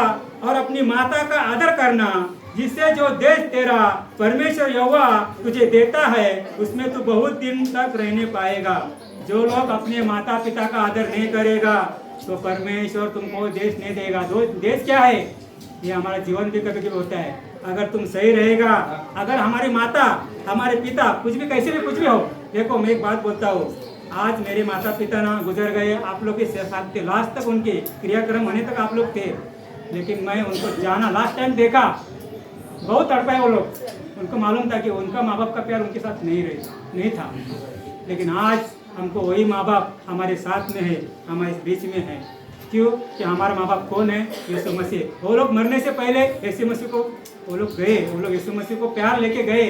और अपनी माता का आदर करना, जिससे जो देश तेरा परमेश्वर यहोवा तुझे देता है उसमें तू बहुत दिन तक रहने पाएगा। जो लोग अपने माता पिता का आदर नहीं करेगा तो परमेश्वर तुमको देश नहीं देगा। देश क्या है? ये हमारा जीवन भी कभी कभी होता है। अगर तुम सही रहेगा, अगर हमारी माता हमारे पिता कुछ भी कैसे भी कुछ भी हो, देखो मैं एक बात बोलता हूँ, आज मेरे माता पिता ना गुजर गए, आप लोग के साथ थे, लास्ट तक उनके क्रियाक्रम होने तक आप लोग थे, लेकिन मैं उनको जाना लास्ट टाइम देखा, बहुत तड़पाए वो लोग। उनको मालूम था कि उनका माँ बाप का प्यार उनके साथ नहीं था, लेकिन आज हमको वही माँ बाप हमारे साथ में है, हमारे बीच में है। क्यों? कि हमारा माँ बाप कौन है? यीशु मसीह। वो लोग मरने से पहले यीशु मसीह को वो लोग यीशु मसीह को प्यार लेके गए,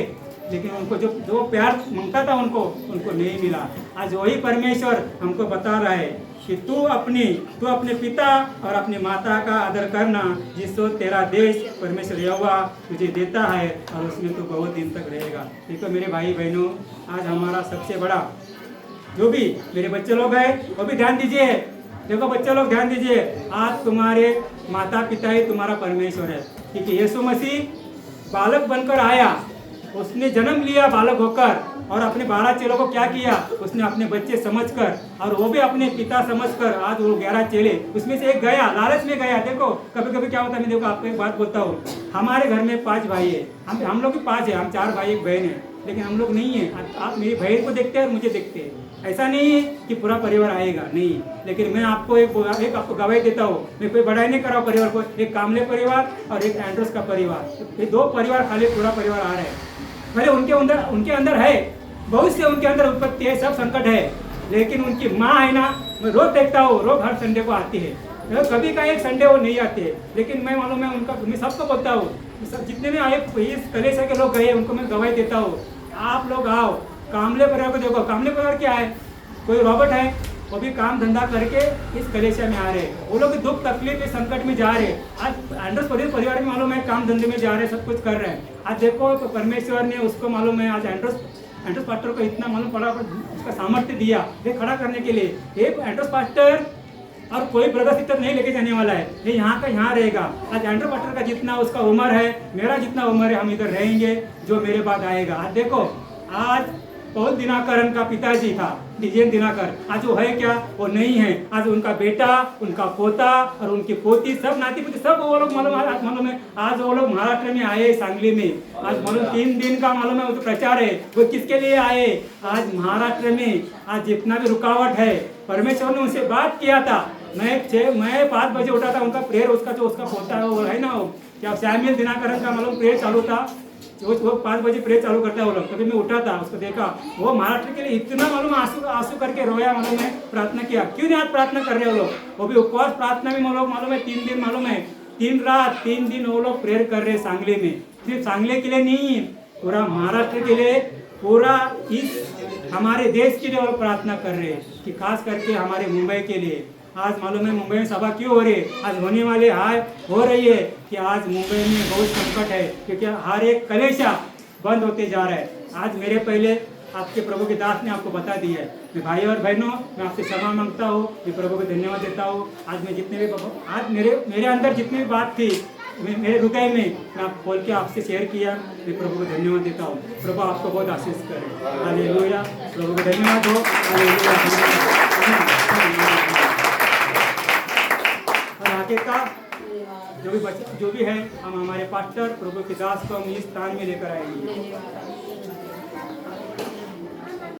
लेकिन उनको जो प्यार मांगता था उनको नहीं मिला। आज वही परमेश्वर हमको बता रहा है कि तू अपने पिता और अपनी माता का आदर करना, जिससे तेरा देश परमेश्वर यहोवा तुझे देता है और उसमें तू बहुत दिन तक रहेगा। देखो मेरे भाई बहनों, आज हमारा सबसे बड़ा जो भी मेरे बच्चे लोग हैं वो भी ध्यान दीजिए। देखो बच्चे लोग ध्यान दीजिए, आज तुम्हारे माता पिता ही तुम्हारा परमेश्वर है। क्योंकि यीशु मसीह बालक बनकर आया, उसने जन्म लिया बालक होकर, और अपने 12 चेलों को क्या किया? उसने अपने बच्चे समझकर, और वो भी अपने पिता समझकर, आज वो 11 चेले उसमें से एक गया, लालच में गया। देखो कभी कभी क्या होता है, मैं देखो आपको एक बात बोलता हूँ, हमारे घर में 5 भाई है, हम लोग भी 5 है, हम 4 भाई एक बहन है, लेकिन हम लोग नहीं है। आप मेरी बहन को देखते हैं और मुझे देखते हैं, ऐसा नहीं है कि पूरा परिवार आएगा, नहीं। लेकिन मैं आपको एक आपको गवाही देता हूँ, मैं कोई बढ़ाई नहीं कर रहा हूँ परिवार को, एक कामले परिवार और एक एंड्रोस का परिवार, ये 2 परिवार खाली पूरा परिवार आ रहे हैं। भले उनके अंदर है बहुत से, उनके अंदर उत्पत्ति है, सब संकट है, लेकिन उनकी माँ है ना, मैं रोज देखता हूँ, रोज हर संडे को आती है, कभी का एक संडे वो नहीं आते, लेकिन मैं मालूम है उनका, मैं सबको बोलता हूँ, जितने भी आए इस कलेसा के लोग गए उनको मैं गवाही देता हूँ, आप लोग आओ। कामले परिवार को देखो, कामले परिवार क्या है? कोई रॉबर्ट है, वो भी काम धंधा करके इस कलेशा में आ रहे, वो लोग दुख तकलीफ में संकट में जा रहे। आज एंड्रोस परिवार में मालूम है काम धंधे में जा रहे, सब कुछ कर रहे हैं। आज देखो तो परमेश्वर ने उसको मालूम है, आज एंड्रोस पास्टर को इतना मालूम पड़ा, उसका सामर्थ्य दिया ये खड़ा करने के लिए। एक एंड्रोस पास्टर और कोई ब्रदर सिस्टर नहीं लेके जाने वाला है, ये यहाँ का यहाँ रहेगा। आज एंड्रोस पास्टर का जितना उसका उम्र है, मेरा जितना उम्र है, हम इधर रहेंगे, जो मेरे बाद आएगा। आज देखो, आज पौल दिनाकरन का पिताजी था डीजेन दिनाकर, आज वो है क्या? वो नहीं है। आज उनका बेटा, उनका पोता और उनकी पोती, सब नाती पोती, सब वो लोग मालूम है, आज वो लोग महाराष्ट्र में आए, सांगली में। आज मालूम 3 दिन का मालूम है वो प्रचार है, वो किसके लिए आए? आज महाराष्ट्र में आज जितना भी रुकावट है, परमेश्वर ने उनसे बात किया था। मैं 5 बजे उठा था, उनका प्रेयर, उसका जो उसका पोता है वो है ना, क्या सैमुअल दिनाकरन का मालूम प्रेयर चालू था, वो 5 बजे प्रेयर चालू करता है वो लोग। तभी मैं उठा था, उसको देखा, वो महाराष्ट्र के लिए इतना मालूम आंसू करके रोया, मालूम है, प्रार्थना किया। क्यों नहीं आज प्रार्थना कर रहे वो लोग? वो भी उपवास प्रार्थना में मालूम है 3 दिन, मालूम है 3 रात 3 दिन वो लोग प्रेयर कर रहे सांगली में। सिर्फ सांगली के लिए नहीं, पूरा महाराष्ट्र के लिए, पूरा इस हमारे देश के लिए वो प्रार्थना कर रहे हैं, कि खास करके हमारे मुंबई के लिए। आज मालूम है मुंबई में सभा क्यों हो रही है? आज होने वाले हो रही है कि आज मुंबई में बहुत संकट है, क्योंकि हर एक कलेशा बंद होते जा रहा है। आज मेरे पहले आपके प्रभु के दास ने आपको बता दिया है। मैं भाई और बहनों, मैं आपसे क्षमा मांगता हूँ, मैं प्रभु को धन्यवाद देता हूँ। आज मैं जितने भी आज मेरे अंदर जितनी भी बात थी मेरे हृदय में, मैं आप खोल के आपसे शेयर किया, मैं प्रभु को धन्यवाद देता हूँ। प्रभु आपको बहुत आशीष करे। हालेलुया, प्रभु को धन्यवाद हो। हालेलुया। आगे का जो भी है, हम हमारे पास्टर प्रभु के दास को हम इस स्थान में लेकर आएंगे।